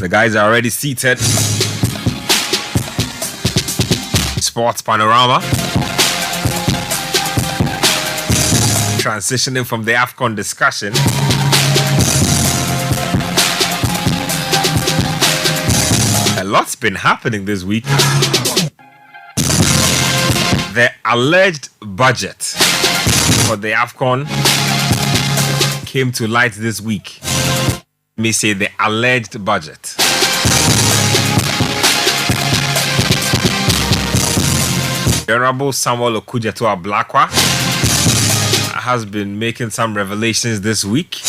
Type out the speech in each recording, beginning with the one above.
The guys are already seated. Sports Panorama. Transitioning from the AFCON discussion. A lot's been happening this week. The alleged budget for the AFCON came to light this week. Let me say the alleged budget. The Honorable Samuel Okudzeto Ablakwa has been making some revelations this week.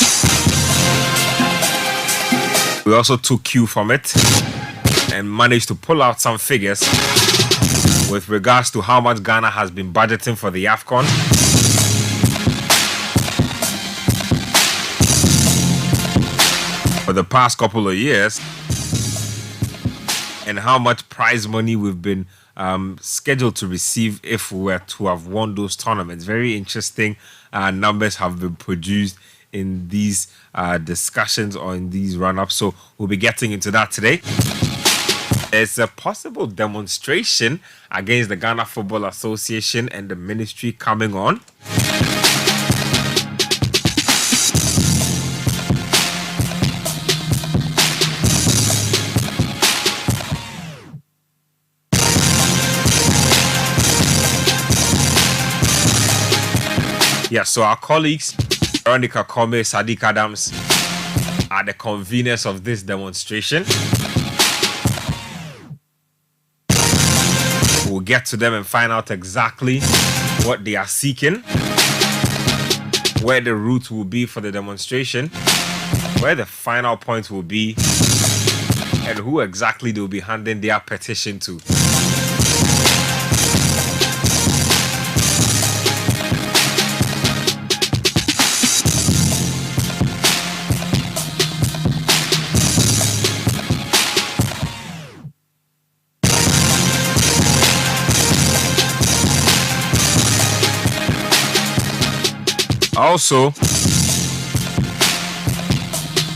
We also took cue from it and managed to pull out some figures with regards to how much Ghana has been budgeting for the AFCON. For the past couple of years, and how much prize money we've been scheduled to receive if we were to have won those tournaments. Very interesting numbers have been produced in these discussions or in these run-ups, so we'll be getting into that today. There's a possible demonstration against the Ghana Football Association and the ministry coming on. Yeah, so our colleagues, Veronica, Sadiq Adams, are the conveners of this demonstration. We'll get to them and find out exactly what they are seeking, where the route will be for the demonstration, where the final point will be, and who exactly they'll be handing their petition to. Also,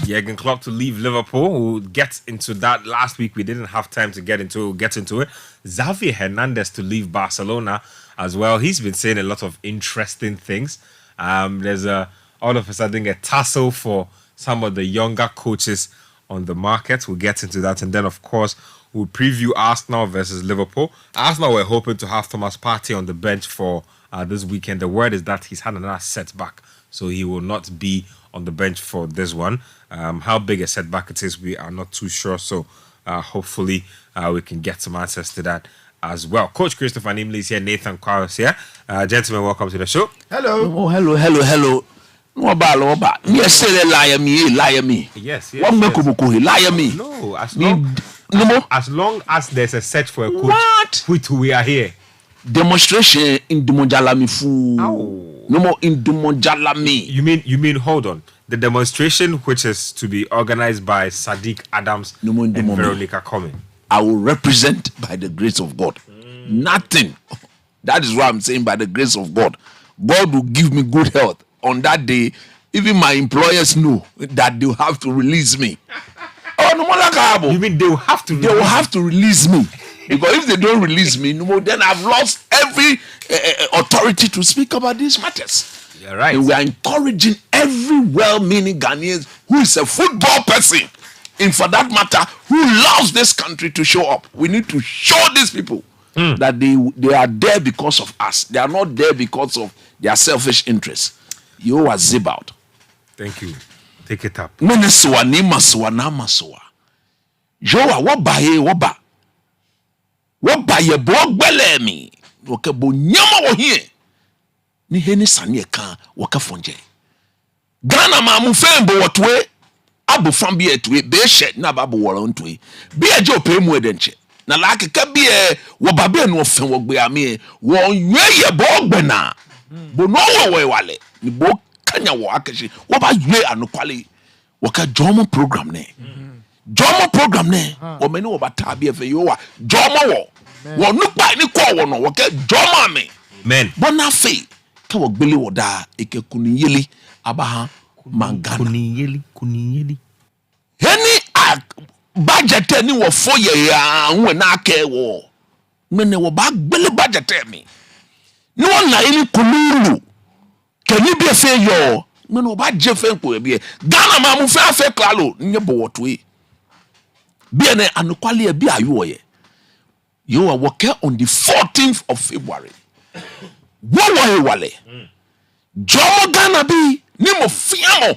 Jurgen Klopp to leave Liverpool. We'll get into that. Last week we didn't have time to get into it. We'll get into it. Xavi Hernandez to leave Barcelona as well. He's been saying a lot of interesting things. There's all of a sudden a tussle for some of the younger coaches on the market. We'll get into that. And then, of course, we'll preview Arsenal versus Liverpool. Arsenal, we're hoping to have Thomas Partey on the bench for this weekend. The word is that he's had another setback, so he will not be on the bench for this one. How big a setback it is, we are not too sure. So hopefully we can get some answers to that as well. Coach Christopher Nimley is here. Nathan Kwao is here. Gentlemen, welcome to the show. Hello. Oh, hello. No about. Yes, say lie me. Yes. Lie me. No, as No. long as there's a search for a coach, What? which we are here. Demonstration in Dumonjalami fool. Ow. No more in Dumonjalami. You mean hold on. The demonstration which is to be organized by Sadiq Adams and Veronica coming. I will represent by the grace of God. Nothing. That is what I'm saying, by the grace of God. God will give me good health. On that day, even my employers know that they'll have to release me. Oh, no more. You mean they will have to? They will have to release me. Because if they don't release me, then I've lost every authority to speak about these matters. You're right. And we are encouraging every well-meaning Ghanaian who is a football person, and for that matter, who loves this country, to show up. We need to show these people that they are there because of us. They are not there because of their selfish interests. You are zibout. Thank you. Take it up. Minneswa ni maswa na maswa. Joa waba. Waba ye blogbele mi. Woke bo nyama wo hie. Ni heni sane ka woka fonje. Ghana ma mu fembo wotwe. Abo fambi etwe be she na babo woro ntwe. Bi eje ope mu edenche. Na like ka bi woba be no fen wogbe ame. Won ye blogbena. Bo no wo wale. Ni bo kanya wo akashi. Woba yue anokwale. Woka jomo program ne. Jomo program ne. Wo meni wo bata bi efe yo wa. Jomo wo. Wo nupa ni kwa wo no woka jomo ame. Men. Bona fe. Ka wo gbele wo da eke kuniyeli abaha mangana. Kuniyeli. Heni budget ni wo 4 year ya nwe na aka wo mene wo ba gbele budget me no na ini kululu keni bi fe yo mene wo ba je fe nko bi Ghana ma mu fe klalo nye bo woto e bi ene anokwale bi ayo ye you are working on the 14th of February wo wale jomo Ghana bi ni mo fiamo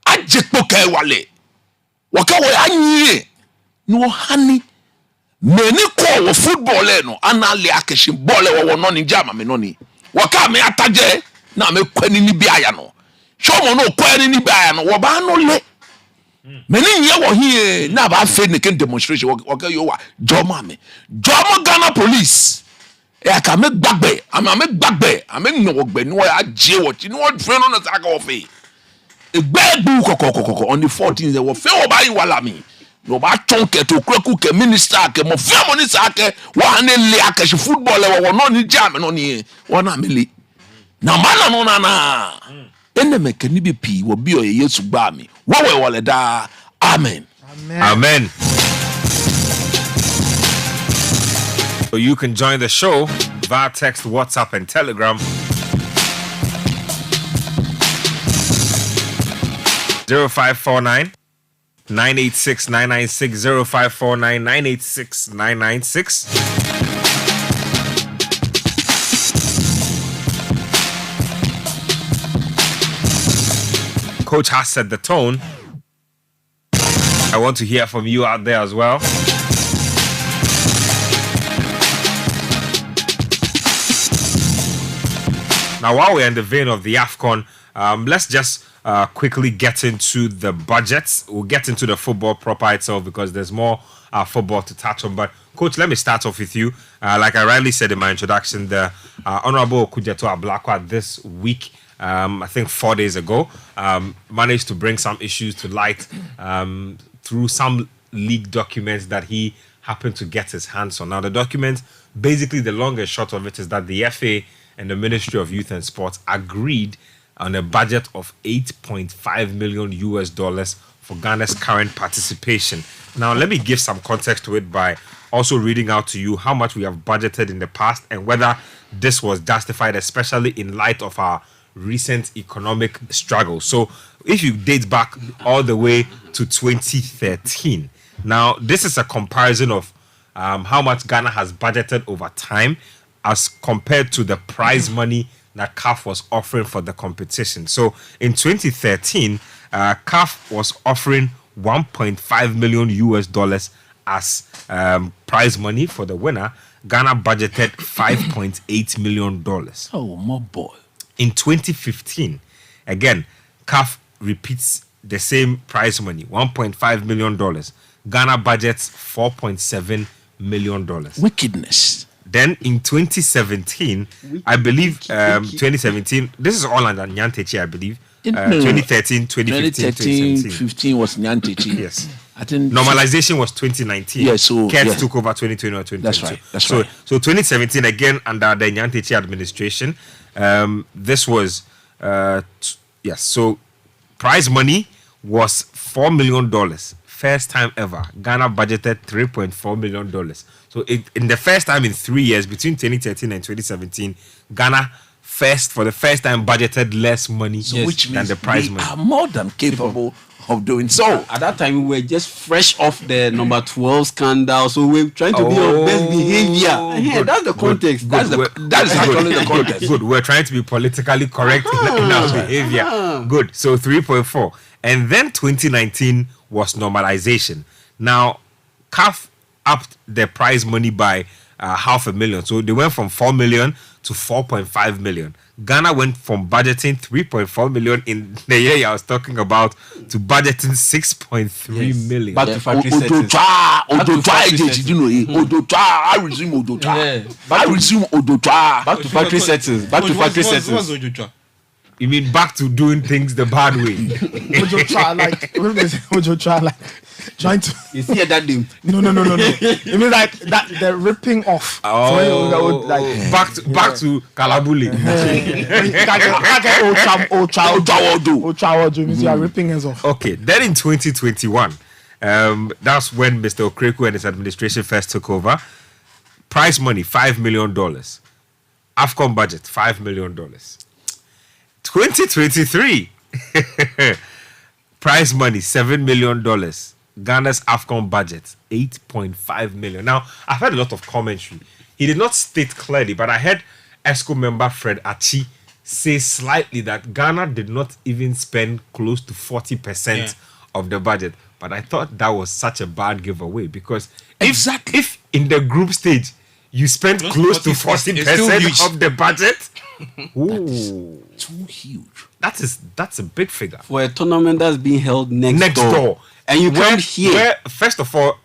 ajepo kai wale waka wo anyi no hani meni ko wo football no anale akeshi ball wo no ni jama me no ni waka me ataje na me kwani ni biaya no shomo no kwani ni biaya no wo ba no le meni nye wo hie na ba fe ne ken demonstration waka yo wa jomo Ghana police e aka me gbagbe ame no gbe no aje wo ti no fe no na saka wo fe egbebu kokokoko on the 14th they were fe oba wala mi no ba tonke to kwaku ke minister ke mo fe mo ni sake wa ne le akashi football wo no ni jam no ni wona mele na mana no na ene mekani bi pi wo bi o Yesu gba mi wo we wole da amen. So you can join the show via text, WhatsApp, and Telegram. 0549 986 996 0549 986 996. Coach has set the tone. I want to hear from you out there as well. Now, while we're in the vein of the AFCON, let's just quickly get into the budgets. We'll get into the football proper itself because there's more football to touch on. But, Coach, let me start off with you. Like I rightly said in my introduction, the Honorable Kujeto Ablakwa this week, I think 4 days ago, managed to bring some issues to light through some leaked documents that he happened to get his hands on. Now, the documents, basically the long and short of it is that the FA and the Ministry of Youth and Sports agreed on a budget of $8.5 million for Ghana's current participation. Now, let me give some context to it by also reading out to you how much we have budgeted in the past and whether this was justified, especially in light of our recent economic struggle. So, if you date back all the way to 2013, now this is a comparison of how much Ghana has budgeted over time as compared to the prize money that CAF was offering for the competition. So in 2013, CAF was offering $1.5 million as prize money for the winner. Ghana budgeted $5.8 million. Oh, my boy. In 2015, again, CAF repeats the same prize money, $1.5 million. Ghana budgets $4.7 million. Wickedness. Then in 2017, I believe 2017, this is all under Nyantechi, I believe. 2013, 2015, 2015 was Nyantechi. Yes. I think normalization was 2019. Yeah, so Kert took over 2020 or 2022. That's right. That's so, right. So 2017 again under the Nyantechi administration. This was yes. So prize money was $4 million. First time ever. Ghana budgeted $3.4 million. So in the first time in 3 years, between 2013 and 2017, Ghana for the first time budgeted less money which than means the prize we money. are more than capable of doing so. At that time, we were just fresh off the number 12 scandal, so we were trying to be on best behavior. Good, that's the context. Good, That is actually the context. Good. We're trying to be politically correct in our behavior. Good. So 3.4. And then 2019 was normalization. Now, CAF upped the prize money by $500,000. So they went from 4 million to 4.5 million. Ghana went from budgeting 3.4 million in the year I was talking about to budgeting 6.3 million. Back to factory settings. I resume Odotwa. I resume Odotwa. Back to factory settings. Back to factory settings. You mean back to doing things the bad way? Odotwa, like trying to. You see that name? No. You mean like that the ripping off. Oh, back to Kalabuli. Ochawodo means you are ripping us off. Okay, then in 2021, That's when Mr. Okreku and his administration first took over. Prize money, $5 million. AFCON budget, $5 million. 2023. Prize money, $7 million. Ghana's AFCON budget, 8.5 million. Now, I've heard a lot of commentary. He did not state clearly, but I heard ESCO member Fred Achi say slightly that Ghana did not even spend close to 40% of the budget. But I thought that was such a bad giveaway because if in the group stage you spent close to 40% of the budget, ooh, too huge. That's a big figure for a tournament that's being held next door. And you come here. Where, first of all,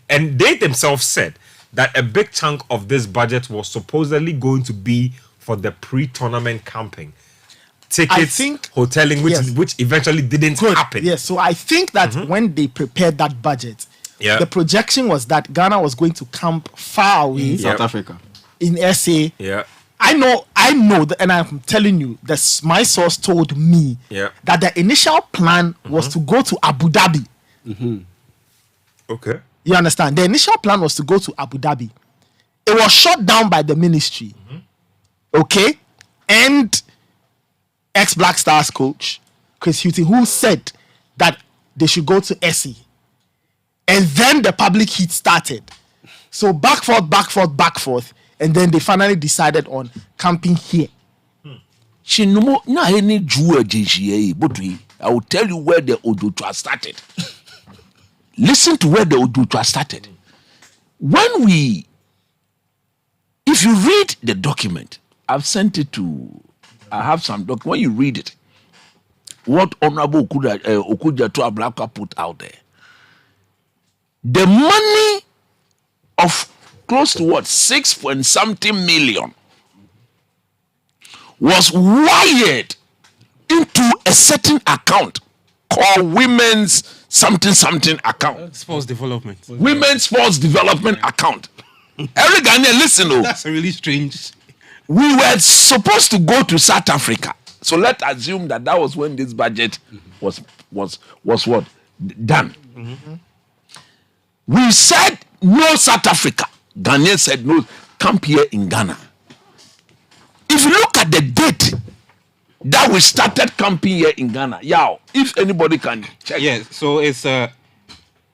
and they themselves said that a big chunk of this budget was supposedly going to be for the pre-tournament camping. Tickets, hoteling, which eventually didn't happen. Yes, so I think that when they prepared that budget, the projection was that Ghana was going to camp far away in South Africa, in SA. Yeah, I know that, and I'm telling you, my source told me that the initial plan was to go to Abu Dhabi. Okay, you understand? The initial plan was to go to Abu Dhabi. It was shut down by the ministry. Okay, and ex-Black Stars coach Chris Hughton, who said that they should go to SE. And then the public heat started. So back forth, and then they finally decided on camping here. I will tell you where the Ojotra started. Listen to where the Ojotra started. If you read the document, I've sent it to, I have some document. When you read it, what Honorable Okujato Ablaka put out there, the money of close to 6.something million was wired into a certain account called Women's something account. Sports development. Women's sports development account. Every Ghanaian, listen, that's a really strange. We were supposed to go to South Africa, so let's assume that was when this budget was what done. We said no South Africa. Ghanaians said no. Camp here in Ghana. If you look at the date that we started camping here in Ghana, if anybody can check. Yes, so it's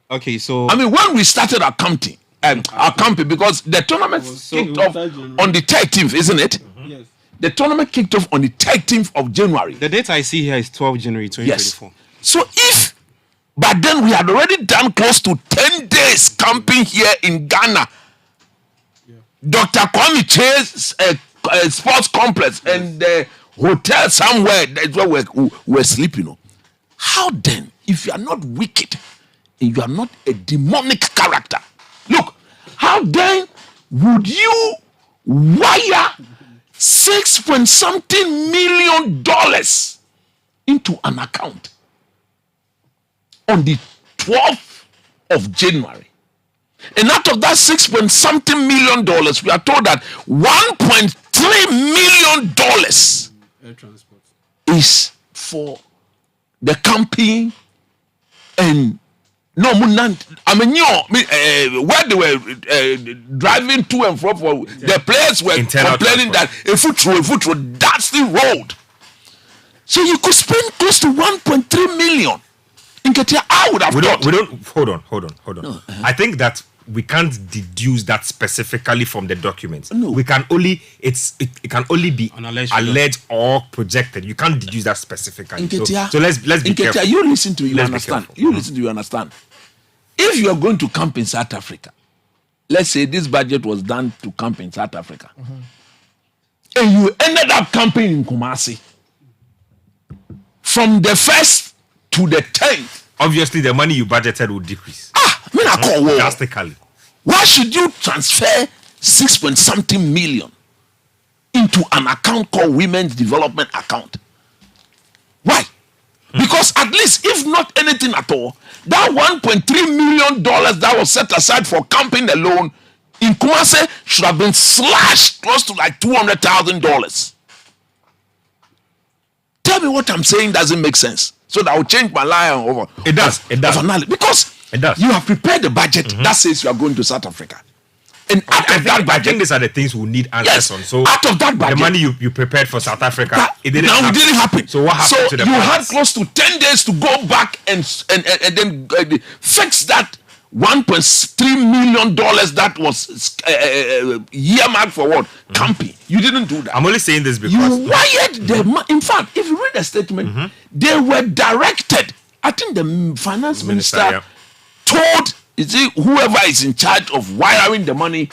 okay. So I mean, when we started our camping, because the tournament kicked off on the 13th, isn't it? Yes. The tournament kicked off on the 13th of January. The date I see here is 12 January 2024. Yes. So but then we had already done close to 10 days camping here in Ghana. Dr. Kwame Chase sports complex and the hotel somewhere, that's where we're sleeping. How then, if you are not wicked and you are not a demonic character, look, how then would you wire $6.something million into an account on the 12th of January? And out of that $6.something million, we are told that $1.3 million is for the camping and where they were driving to and from, the players were complaining that a foot road, that's the road. So you could spend close to 1.3 million. I would have hold on. No. I think that we can't deduce that specifically from the documents. No. We can only it can only be alleged or projected. You can't deduce that specifically. So let's be careful. You listen to me, you understand. You understand. If you are going to camp in South Africa, let's say this budget was done to camp in South Africa, and you ended up camping in Kumasi from the 1st to the 10th. Obviously, the money you budgeted will decrease. Drastically. Why should you transfer $6.something million into an account called Women's Development Account? Why? Because at least, if not anything at all, that $1.3 million that was set aside for camping alone in Kumasi should have been slashed close to like $200,000. Tell me what I'm saying doesn't make sense, so that I will change my line over. It does. Because It does. You have prepared the budget that says you are going to South Africa. And out of that I budget, think these are the things we need answers on. So out of that budget, the money you prepared for South Africa, it didn't happen. So what happened to the you players? had close to 10 days to go back and then fix that $1.3 million that was earmarked for what? Camping. You didn't do that. I'm only saying this because You wired the in fact, if you read the statement, they were directed. I think the finance minister told whoever is in charge of wiring the money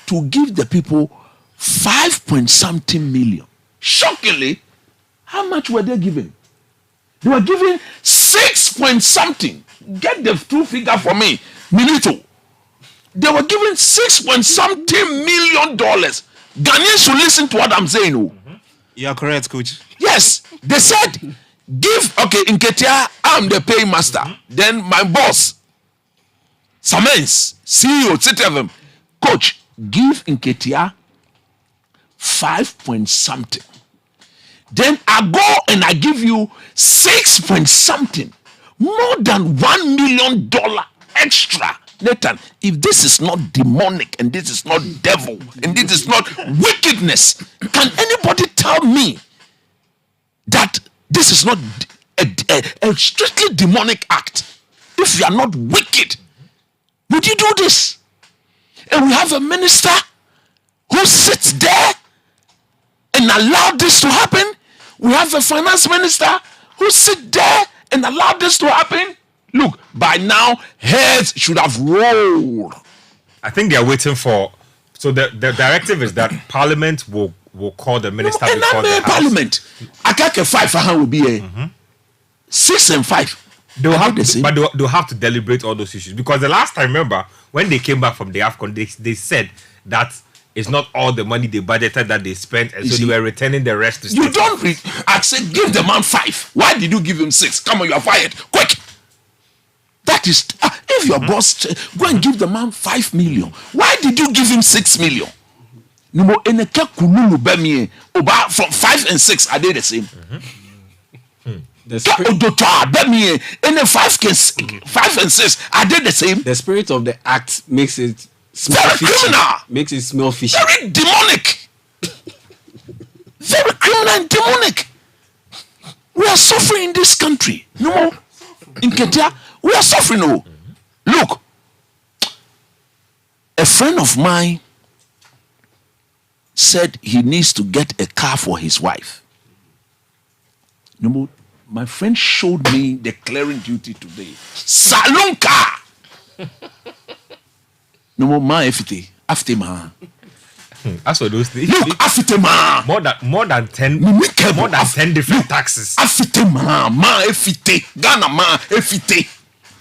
to give the people 5-point-something million. Shockingly, how much were they given? They were given 6-point-something. Get the true figure for me, Minito. They were given 6-point-something million dollars. Ghanaians should listen to what I'm saying. Oh. You are correct, coach. Yes, they said, in Ketia, I'm the paymaster. Then my boss, Samens, CEO, Citi, coach, give Nketia 5-point-something. Then I go and I give you 6-point-something, more than $1 million extra. Nathan, if this is not demonic and this is not devil and this is not wickedness, can anybody tell me that this is not a strictly demonic act? If you are not wicked, would you do this? And we have a minister who sits there and allow this to happen. We have a finance minister who sit there and allow this to happen. Look, by now, heads should have rolled. I think they are waiting for. So the directive is that Parliament will call the minister before the House. Parliament. I can't get 5 will be 6 and 5. They'll have to deliberate all those issues, because the last time, remember, when they came back from the AFCON, they said that it's not all the money they budgeted that they spent, and so they were returning the rest to state. You don't read. I said, give the man 5. Why did you give him 6? Come on, you are fired. Quick. That is, if your boss, go and give the man 5 million. Why did you give him 6 million? From 5 and 6, are they the same? The spirit, 5 and 6, are they the same? the spirit of the act makes it smell Very fishy. criminal. Makes it smell fishy. Very demonic. Very criminal and demonic. We are suffering in this country. No more. In Ketia, we are suffering. Oh. Look, a friend of mine said he needs to get a car for his wife. No more. My friend showed me the clearing duty today. Saloon car. No more ma efite. After ma. As for those things, Look, after ma. more than 10 different taxes. Afite ma efite. Ghana ma efite.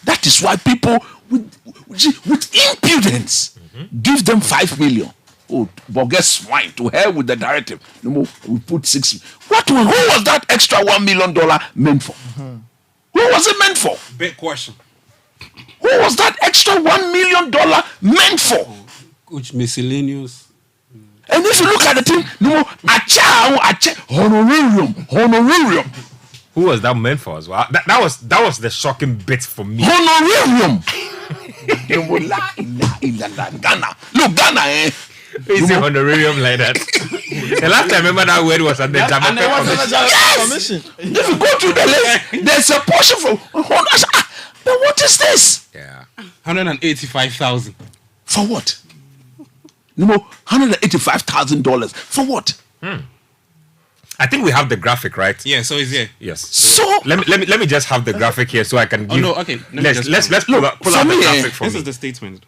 That is why people with impudence give them 5 million. Oh, bogus swine, to hell with the directive. No more, we put 6. Who was that extra $1 million meant for? Who was it meant for? Big question. Who was that extra $1 million meant for? Coach, miscellaneous. And if you look at the thing, no more, honorarium. Who was that meant for as well? That was the shocking bit for me. Honorarium. Ghana. Look, Ghana, eh? Is it honorarium like that? The last time I remember that word was at the Jamaica Commission. Yes! If you go to the list, there's a portion for honors. But what is this? Yeah. 185,000. For what? No more, $185,000. For what? I think we have the graphic, right? Yeah, so it's here. Yes. So let me just have the graphic here so I can give. Oh no, okay. Let's pull out the graphic for This me. is the statement.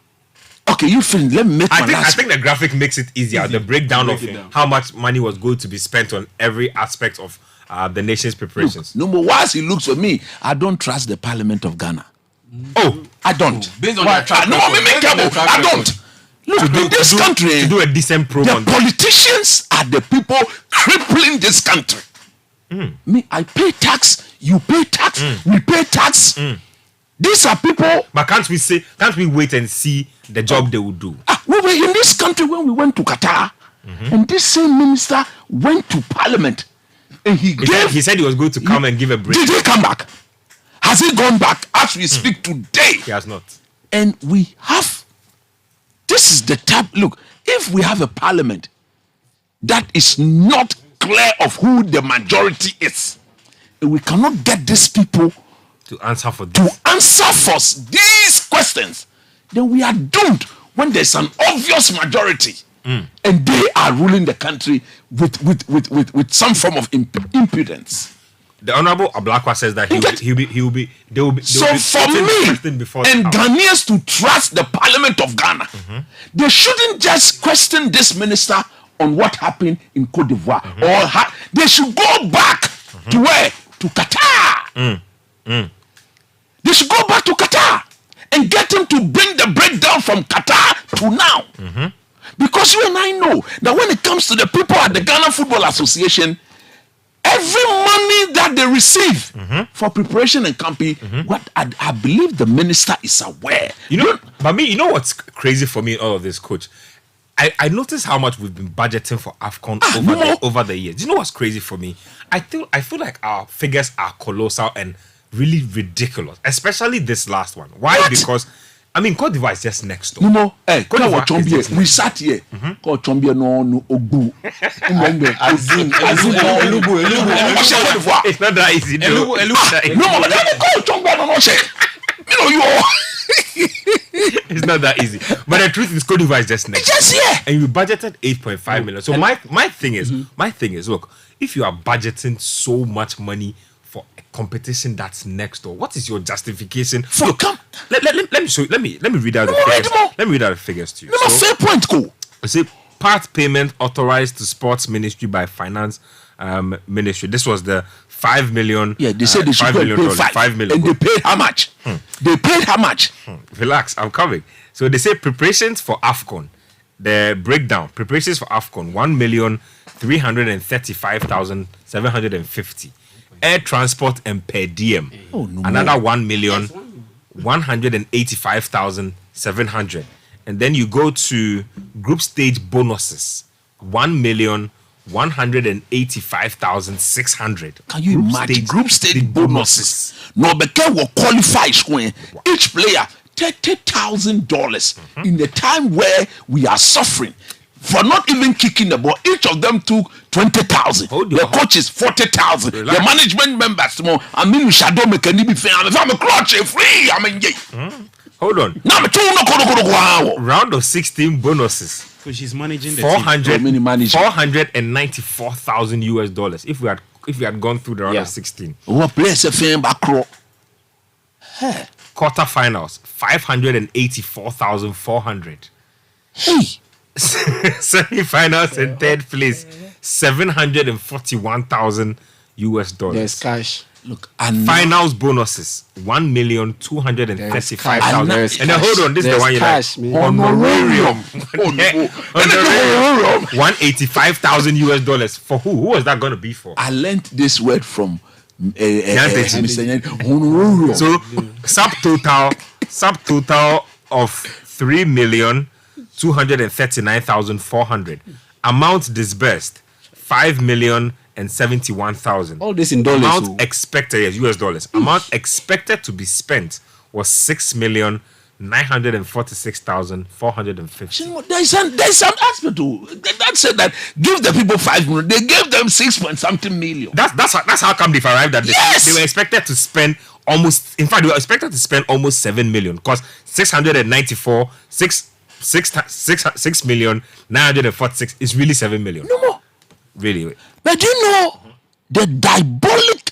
okay, you finish. Let me make my I last. think the graphic makes it easier. The breakdown Break of it down. how much money was going to be spent on every aspect of the nation's preparations. No more. Once he looks at me, I don't trust the Parliament of Ghana. Oh, I don't. Based on their track No, record. Based on their track I record. don't. Look, in this country, to do a decent promo the on politicians are the people crippling this country. Me, I pay tax. You pay tax. We pay tax. These are people. But can't we wait and see the job they will do? We were in this country when we went to Qatar, and this same minister went to Parliament, and he said he was going to come and give a break. Did he come back? Has he gone back as we speak today? He has not. And we have, this is the type, look, if we have a parliament that is not clear of who the majority is, we cannot get these people to answer for these questions, then we are doomed when there's an obvious majority and they are ruling the country with some form of impudence. The Honorable Ablakwa says that they will be so for me and Ghanaians to trust the Parliament of Ghana, they shouldn't just question this minister on what happened in Cote d'Ivoire, or they should go back to where? To Qatar. They should go back to Qatar and get him to bring the breakdown from Qatar to now. Because you and I know that when it comes to the people at the Ghana Football Association, every money that they receive for preparation and camping, what I believe the minister is aware. You know what's crazy for me in all of this, Coach? I noticed how much we've been budgeting for AFCON over the years. Do you know what's crazy for me? I feel like our figures are colossal and really ridiculous, especially this last one. Why? What? Because I mean, Cote d'Ivoire is just next door. No, we sat here. Cote d'Ivoire no Ogu. It's not that easy. No, let me call Chombia no check. You know you are. It's not that easy. But the truth is, Cote d'Ivoire is just next. Just here. And you budgeted 8.5 million. So my thing is, look, if you are budgeting so much money for a competition that's next door, what is your justification? For come. Let me read out the figures. Let me read out the figures to you. No, fair point, go. I say part payment authorized to sports ministry by finance ministry. This was the 5 million. Yeah, they said they should pay 5 million. And they paid how much? They paid how much? Relax, I'm coming. So they say preparations for AFCON. The breakdown, preparations for AFCON, 1,335,750. Air transport and per diem, another 1,185,700. And then you go to group stage bonuses, 1,185,600. Can you imagine group stage bonuses? No, because we qualify each player $30,000 in the time where we are suffering for not even kicking the ball. Each of them took 20,000. The coaches 40,000. The management members more. I mean, we shadow me can be fair. I'm a crutch free. I mean, hold on. Now Round of 16 bonuses. So she's managing the 494,000 US dollars. If we had gone through the round of 16. What place a fan back row? Quarterfinals 584,400. Hey. Semi-finals and third place 741,000 US dollars. There's cash. Look, and finals bonuses 1,235,000. And then hold on, this is the one you cash, like. Honorarium. Honorarium. 185,000 US dollars for who? Who was that going to be for? I learned this word from Mr. So subtotal of 3,239,400. Amount disbursed 5,071,000. All this in dollars. Amount expected, yes, US dollars. Amount expected to be spent was 6,946,450. There's some aspect to that said that give the people 5 million. They gave them 6 point something million. That's how come they've arrived at this. Yes! They were expected to spend almost. In fact, they were expected to spend almost 7 million because 6,946 is really 7 million. No more. Really. But do you know the diabolic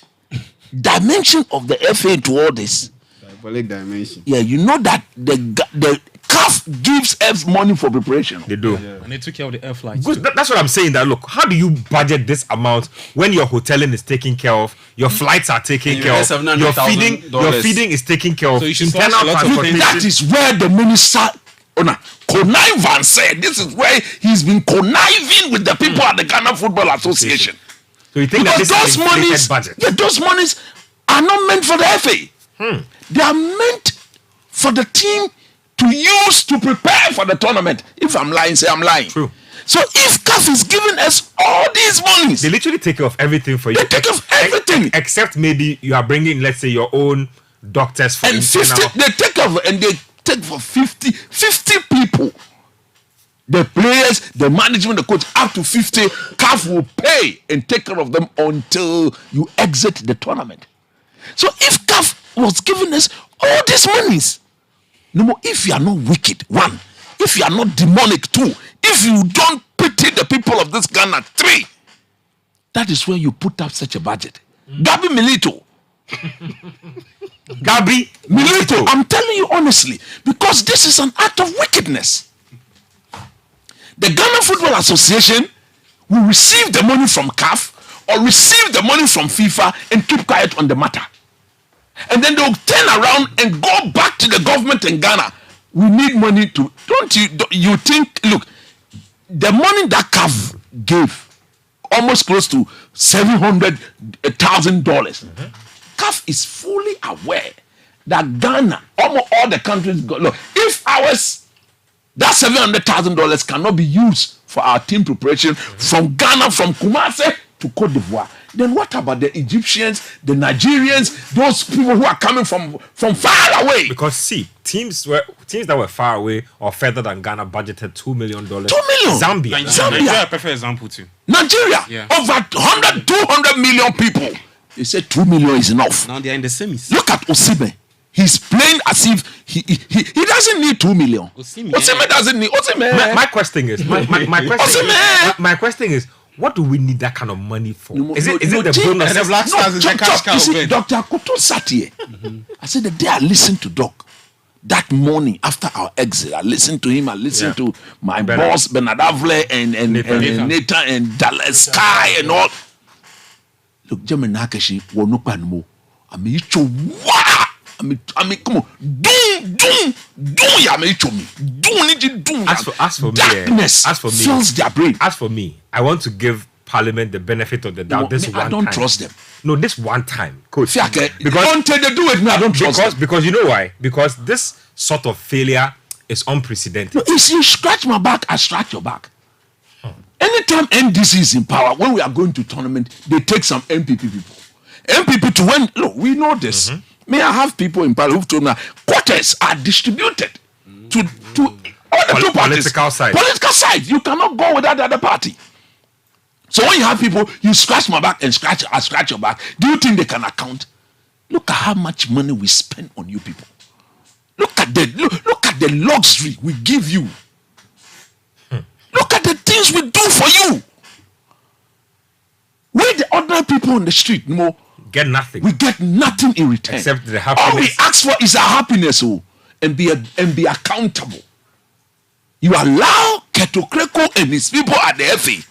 dimension of the FA to all this? Diabolic dimension. Yeah, you know that the CAF gives F money for preparation. They do. Yeah. And they took care of the air flights. That's what I'm saying. That look, how do you budget this amount when your hoteling is taken care of, your flights are taken care of, your feeding is taken care of. So you should slash a lot of things. That is where the minister connivance said. This is where he's been conniving with the people at the Ghana Football Association. So you think because that this is an inflated budget? Yeah, those monies are not meant for the FA. They are meant for the team to use to prepare for the tournament. If I'm lying, say I'm lying. True. So if CAF is giving us all these monies, they literally take care of everything for you. They take care of everything. Except maybe you are bringing, let's say, your own doctors for and 50, they take care of and they take for 50 people. The players, the management, the coach, up to 50, CAF will pay and take care of them until you exit the tournament. So if CAF was giving us all these monies, no more, if you are not wicked, one, if you are not demonic, two, if you don't pity the people of this Ghana, three, that is when you put up such a budget. Gabi Milito. Gabi Milito. I'm telling you honestly, because this is an act of wickedness. The Ghana Football Association will receive the money from CAF or receive the money from FIFA and keep quiet on the matter. And then they'll turn around and go back to the government in Ghana. We need money to, don't you think, look, the money that CAF gave, almost close to $700,000. CAF is fully aware that Ghana, almost all the countries, look, if ours, that $700,000 cannot be used for our team preparation from Ghana, from Kumasi to Cote d'Ivoire, then what about the Egyptians, the Nigerians, those people who are coming from far away? Because see, teams that were far away or further than Ghana budgeted $2 million. 2 million. Zambia. Nigeria, a perfect example too. Nigeria, over 100, 200 million people. They said 2 million is enough. Now they are in the semis. Look at Osimhen. He's playing as if he doesn't need 2 million. Osimhen doesn't need. Osimhen. My question is, my question is, what do we need that kind of money for? Is it the bonus? The Black Stars is the cash cow. Dr. Kuto sat here. I said the day I listened to Doc, that morning after our exit, I listened to him. I listened to my boss Bernard Avle and Nathan and Dallas Sky and all. Look, Jermaine Nakashi wonupa nmo. I mean, come on, do ya me chomi. Do. As for darkness fills their brain. As for me, I want to give Parliament the benefit of the doubt. I don't trust them. No, this one time, coach. Because until they do it, I don't trust them. Because you know why? Because this sort of failure is unprecedented. No, if you scratch my back, I scratch your back. Anytime NDC is in power, when we are going to tournament, they take some MPP people. MPP to when, look, we know this. May I have people in power who told me quotas are distributed to all the two parties. Political side. Political side. You cannot go without the other party. So when you have people, you scratch my back and I scratch your back. Do you think they can account? Look at how much money we spend on you people. Look at the luxury we give you. Look at the things we do for you. We the ordinary people on the street, get nothing. We get nothing in return. Except the happiness. All we ask for is our happiness, and be accountable. You allow Keto Kreko and his people at the FA.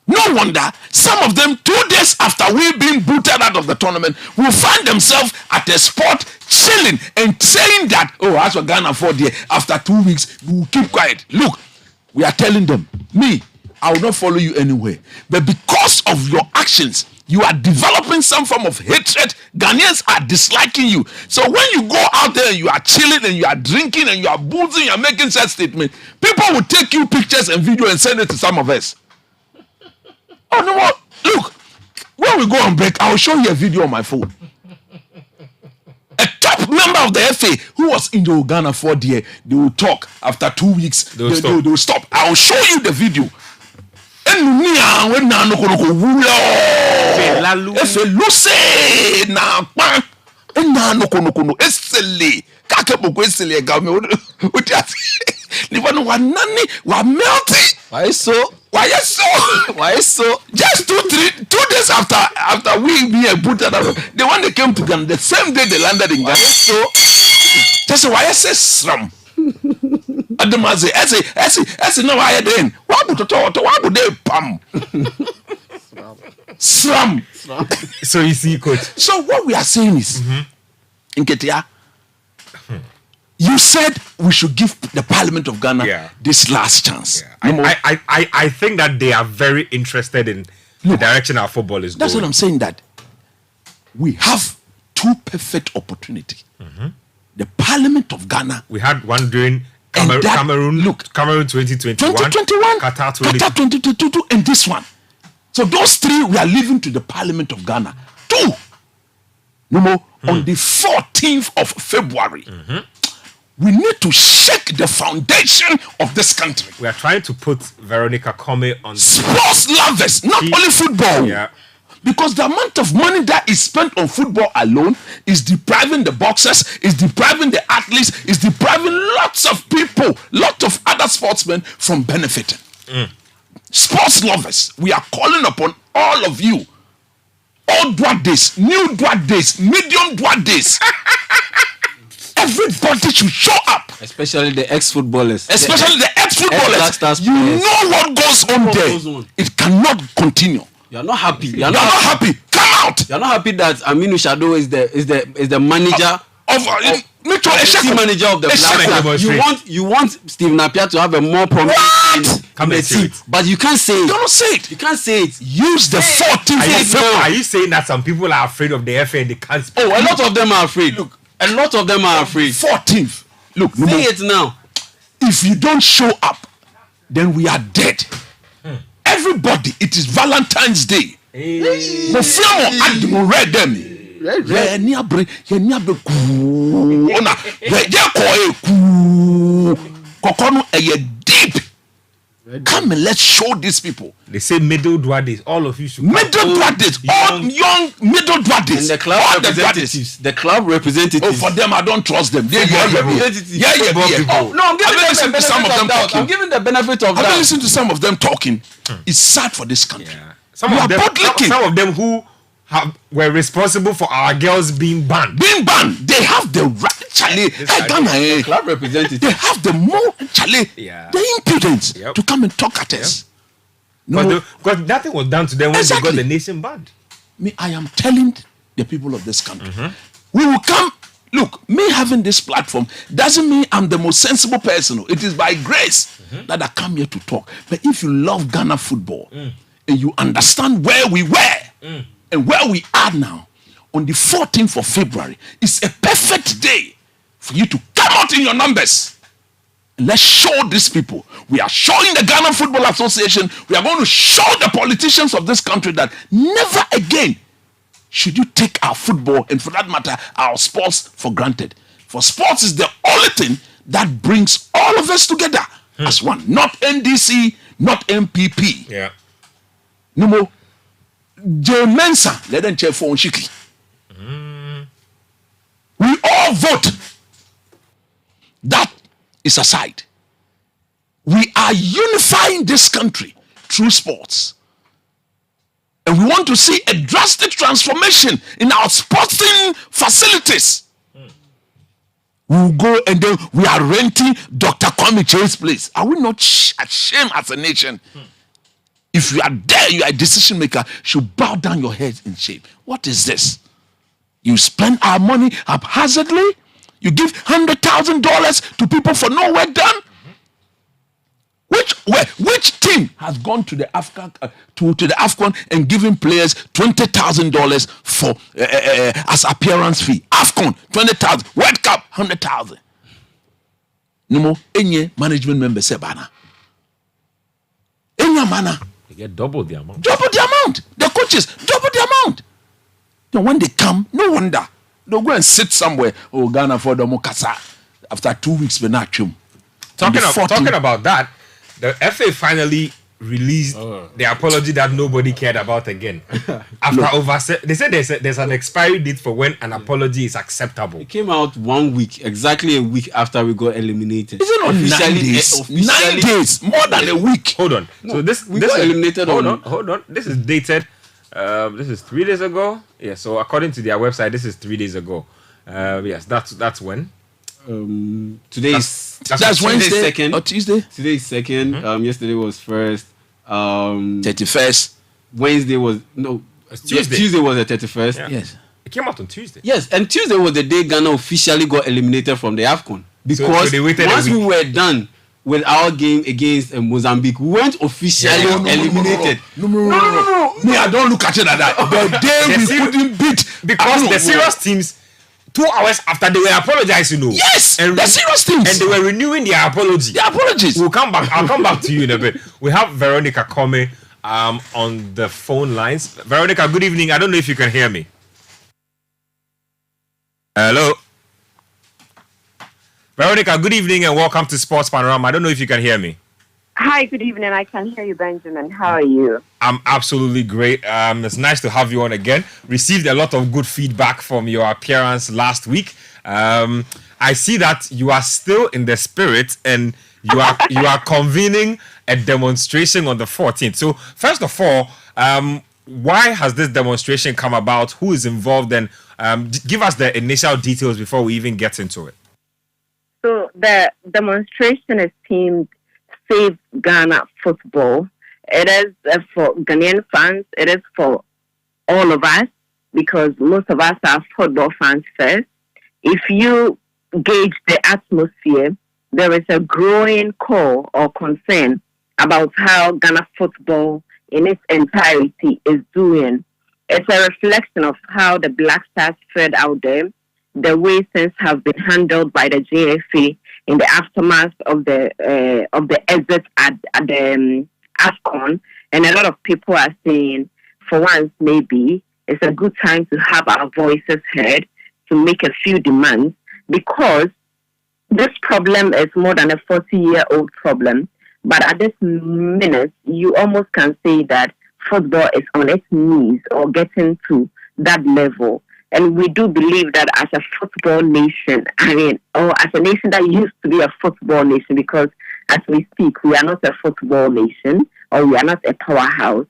No wonder some of them 2 days after we've been booted out of the tournament will find themselves at a spot chilling and saying that, as for Ghana 4 days, after 2 weeks, we will keep quiet. Look, we are telling them, I will not follow you anywhere. But because of your actions, you are developing some form of hatred. Ghanaians are disliking you. So when you go out there and you are chilling and you are drinking and you are boozing, you are making such statements, people will take you pictures and video and send it to some of us. Oh, no more. Look, when we go on break, I will show you a video on my phone. A top member of the FA who was in the Ghana 4 day, they will talk after 2 weeks. They will stop. I will show you the video. Why so? Just 2 days after we being put out, the one that came to Ghana, the same day they landed in Ghana. So just why I say sram. Adamaze, I say no I then. Why would they pam? Sram. So you see, coach. So what we are saying is, in Ketia, you said we should give the Parliament of Ghana this last chance. I think that they are very interested in the direction our football is going. That's what I'm saying, that we have 2 perfect opportunities. The Parliament of Ghana. We had one during Cameroon 2021. Qatar 2022 and this one. So those 3 we are leaving to the Parliament of Ghana. 2. On the 14th of February. We need to shake the foundation of this country. We are trying to put Veronica Come on Sports lovers, not only football. Yeah. Because the amount of money that is spent on football alone is depriving the boxers, is depriving the athletes, is depriving lots of people, lots of other sportsmen from benefiting. Sports lovers, we are calling upon all of you. Old dwat days, new dwat days, medium dwat days. Everybody should show up. Especially the ex-footballers. Especially the ex-footballers. You know what goes on there. It cannot continue. You are not happy. You are not happy. Come out. You are not happy that Aminu Shado is the manager team manager of the Black. You want Steve Napier to have a more prominent in the team, but you can't say it. Don't say it. You can't say it. Use the 14th. Are you saying that some people are afraid of the FA and they can't speak? Oh, a lot of them are afraid. Look, a lot of them are afraid. 14th. Look, say it now. If you don't show up, then we are dead. Everybody, it is Valentine's Day. Mo fiamo admo read them. Yeah, ni abre ku. Ona, yeah, ku. Kokono deep. Come and let's show these people. They say middle dwadis. All of you should come. Middle dwadis. All young middle dwadis. And the club representatives. The club representatives. Oh, for them, I don't trust them. Yeah. Oh, no, I'm giving them some of them talking. I'm giving the benefit of that. I've listened to some of them talking. It's sad for this country. Yeah. Some of them who were responsible for our girls being banned. They have the right. The club representatives. They have the the impudence to come and talk at us. No, because nothing was done to them when they got the nation banned. I am telling the people of this country, we will come. Look, me having this platform doesn't mean I'm the most sensible person. It is by grace that I come here to talk. But if you love Ghana football and you understand where we were and where we are now, on the 14th of February, it's a perfect day for you to come out in your numbers. Let's show these people. We are showing the Ghana Football Association. We are going to show the politicians of this country that never again should you take our football and, for that matter, our sports for granted. For sports is the only thing that brings all of us together as one. Not NDC, not MPP. Yeah. No more. J Mensa, let them check for Onshiki. We all vote. That is aside. We are unifying this country through sports. And we want to see a drastic transformation in our sporting facilities. We'll go and then we are renting Dr. Kwame Chase place. Are we not ashamed as a nation? If you are there, you are a decision maker, should bow down your head in shame. What is this? You spend our money haphazardly? You give $100,000 to people for no work done? Which team has gone to the AFCON to the AFCON and given players $20,000 for as appearance fee? AFCON $20,000, World Cup $100,000. No more any management member say bana. Any mana. They get double the amount. The coaches double the amount. Then when they come, no wonder they'll go and sit somewhere. Oh, Ghana for the Mokasa. After 2 weeks, we're not chum. Talking about that, the FA finally released the apology that nobody cared about again. After they said there's an expiry date for when an apology is acceptable. It came out 1 week, exactly a week after we got eliminated. Is it not 9 days? 9 days, more than a week. Hold on. No, so this got eliminated. Hold on. This is dated. This is 3 days ago. Yeah. So according to their website, this is 3 days ago. Yes, that's when. Today is that's Wednesday 2nd or Tuesday. Today is 2nd. Yesterday was 1st. 31st. Wednesday was Tuesday. Tuesday was the 31st. Yeah. Yes. It came out on Tuesday. Yes, and Tuesday was the day Ghana officially got eliminated from the AFCON because they waited once we were done with our game against Mozambique, we weren't officially eliminated. No. Me, I don't look at it like that. The day we couldn't beat because the serious teams. 2 hours after they were apologizing, Yes, and the serious things. And they were renewing their apology. The apologies. We'll come back. I'll come back to you in a bit. We have Veronica Come on the phone lines. Veronica, good evening. I don't know if you can hear me. Hello. Veronica, good evening and welcome to Sports Panorama. I don't know if you can hear me. Hi, good evening. I can hear you, Benjamin. How are you? I'm absolutely great. It's nice to have you on again. Received a lot of good feedback from your appearance last week. I see that you are still in the spirit and you are convening a demonstration on the 14th. So first of all, why has this demonstration come about? Who is involved? And give us the initial details before we even get into it. So the demonstration is themed Save Ghana Football. It is for Ghanaian fans. It is for all of us because most of us are football fans first. If you gauge the atmosphere, there is a growing call or concern about how Ghana football in its entirety is doing. It's a reflection of how the Black Stars fared out there, the way things have been handled by the JFA in the aftermath of the exit at the AFCON, and a lot of people are saying, for once, maybe it's a good time to have our voices heard, to make a few demands, because this problem is more than a 40-year-old problem. But at this minute, you almost can say that football is on its knees or getting to that level. And we do believe that as a football nation, or as a nation that used to be a football nation, because as we speak, we are not a football nation or we are not a powerhouse,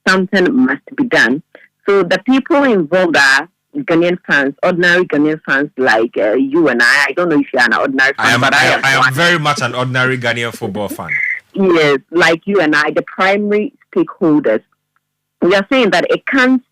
something must be done. So the people involved are Ghanaian fans, ordinary Ghanaian fans like you and I. I don't know if you are an ordinary fan, I am very much an ordinary Ghanaian football fan. Yes, like you and I, the primary stakeholders. We are saying that it can't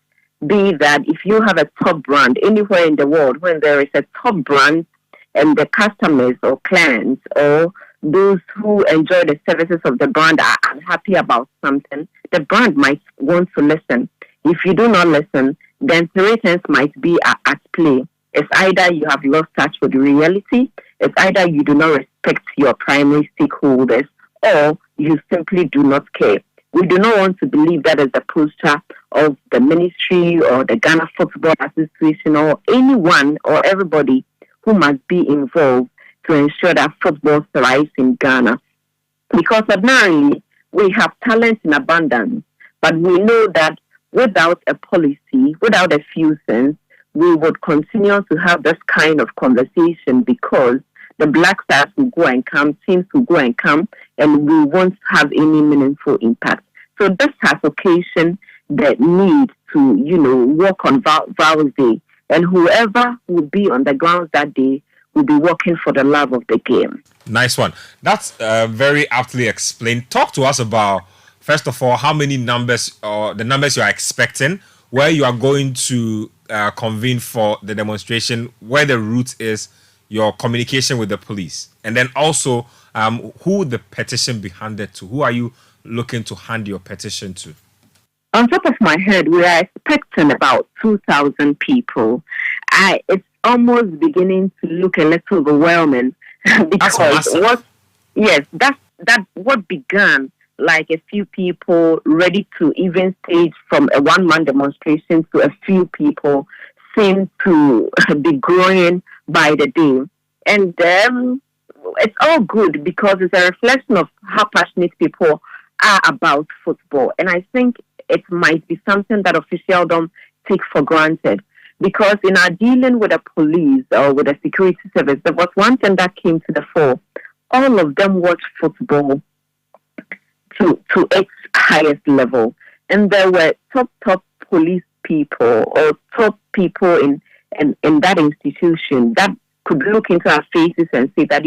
be that if you have a top brand anywhere in the world, when there is a top brand and the customers or clients or those who enjoy the services of the brand are unhappy about something, the brand might want to listen. If you do not listen, then three things might be at play. It's either you have lost touch with reality, it's either you do not respect your primary stakeholders, or you simply do not care. We do not want to believe that is the posture of the ministry or the Ghana Football Association or anyone or everybody who must be involved to ensure that football thrives in Ghana. Because ordinarily, we have talent in abundance, but we know that without a policy, without a few cents, we would continue to have this kind of conversation because the Black Stars will go and come, teams will go and come, and we won't have any meaningful impact. So this has occasioned the need to, work on Vowels Day. And whoever will be on the grounds that day will be working for the love of the game. Nice one. That's very aptly explained. Talk to us about, first of all, how many numbers or the numbers you are expecting, where you are going to convene for the demonstration, where the route is, your communication with the police, and then also who the petition be handed to. Who are you looking to hand your petition to? On top of my head, we are expecting about 2,000 people. It's almost beginning to look a little overwhelming because what began like a few people ready to even stage from a one-man demonstration to a few people seem to be growing by the day. And it's all good because it's a reflection of how passionate people are about football. And I think it might be something that officialdom take for granted. Because in our dealing with the police or with the security service, there was one thing that came to the fore. All of them watch football to its highest level. And there were top police people or top people in that institution that could look into our faces and say that,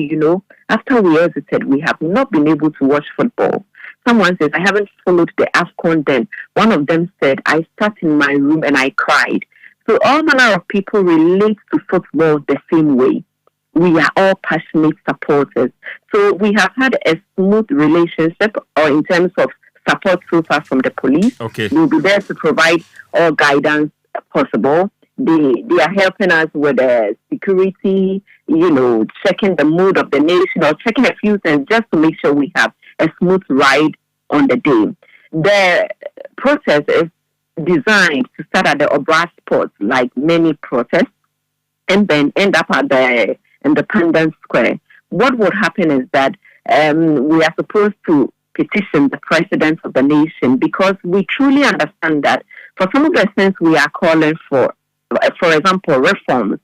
after we exited, we have not been able to watch football. Someone says, I haven't followed the AFCON then. One of them said, I sat in my room and I cried. So all manner of people relate to football the same way. We are all passionate supporters. So we have had a smooth relationship or in terms of support so far from the police. Okay. We'll be there to provide all guidance possible. They are helping us with security, checking the mood of the nation or checking a few things just to make sure we have a smooth ride on the day. The process is designed to start at the Obra spot, like many protests, and then end up at the Independence Square, what would happen is that we are supposed to petition the president of the nation, because we truly understand that for some of the things we are calling for example, reforms,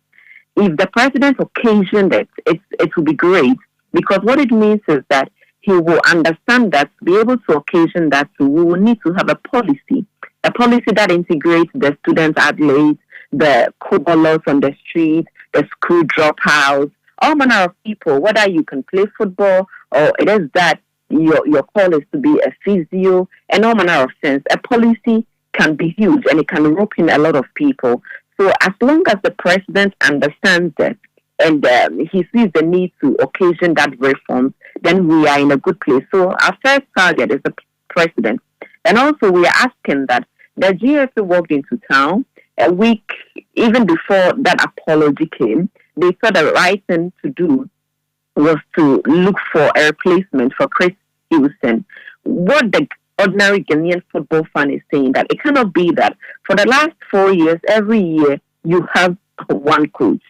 if the president occasioned it will be great, because what it means is that he will understand that to be able to occasion that, we will need to have a policy that integrates the student athletes, the footballers on the street, the school dropouts, all manner of people, whether you can play football or it is that your call is to be a physio and all manner of things. A policy can be huge and it can rope in a lot of people. So as long as the president understands that and he sees the need to occasion that reform, then we are in a good place. So our first target is the president. And also we are asking that the GFA walked into town a week, even before that apology came. They thought the right thing to do was to look for a replacement for Chris Houston. What the ordinary Ghanaian football fan is saying, that it cannot be that for the last 4 years, every year, you have one coach.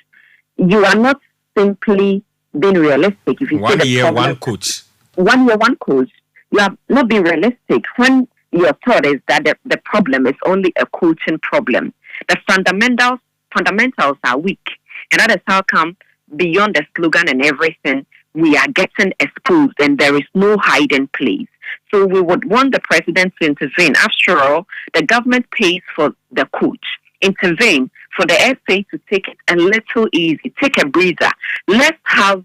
You are not simply being realistic. If you say 1 year, problem, one coach. 1 year, one coach. You are not being realistic when your thought is that the problem is only a coaching problem. The fundamentals are weak. And that is how come, beyond the slogan and everything, we are getting exposed and there is no hiding place. So we would want the president to intervene. After all, the government pays for the coach. Intervene for the FA to take it a little easy, take a breather. Let's have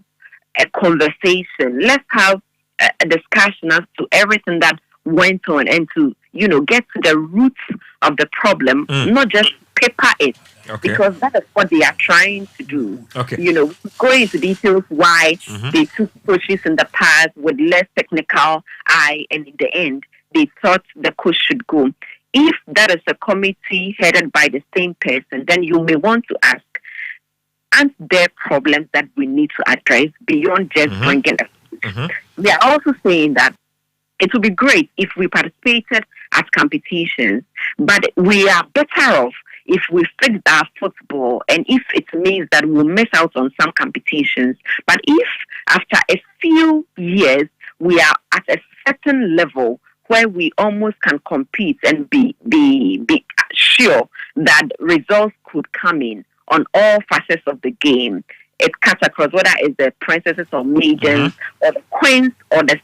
a conversation. Let's have a discussion as to everything that went on and to, get to the roots of the problem, not just paper it. Okay. Because that is what they are trying to do. Okay. Go into details why they took coaches in the past with less technical eye, and in the end, they thought the coach should go. If that is a committee headed by the same person, then you may want to ask, aren't there problems that we need to address beyond just bringing a coach? They are also saying that it would be great if we participated at competitions, but we are better off if we fix our football, and if it means that we'll miss out on some competitions. But if after a few years we are at a certain level where we almost can compete and be sure that results could come in on all facets of the game, it cuts across whether it's the princesses or maidens or the queens or the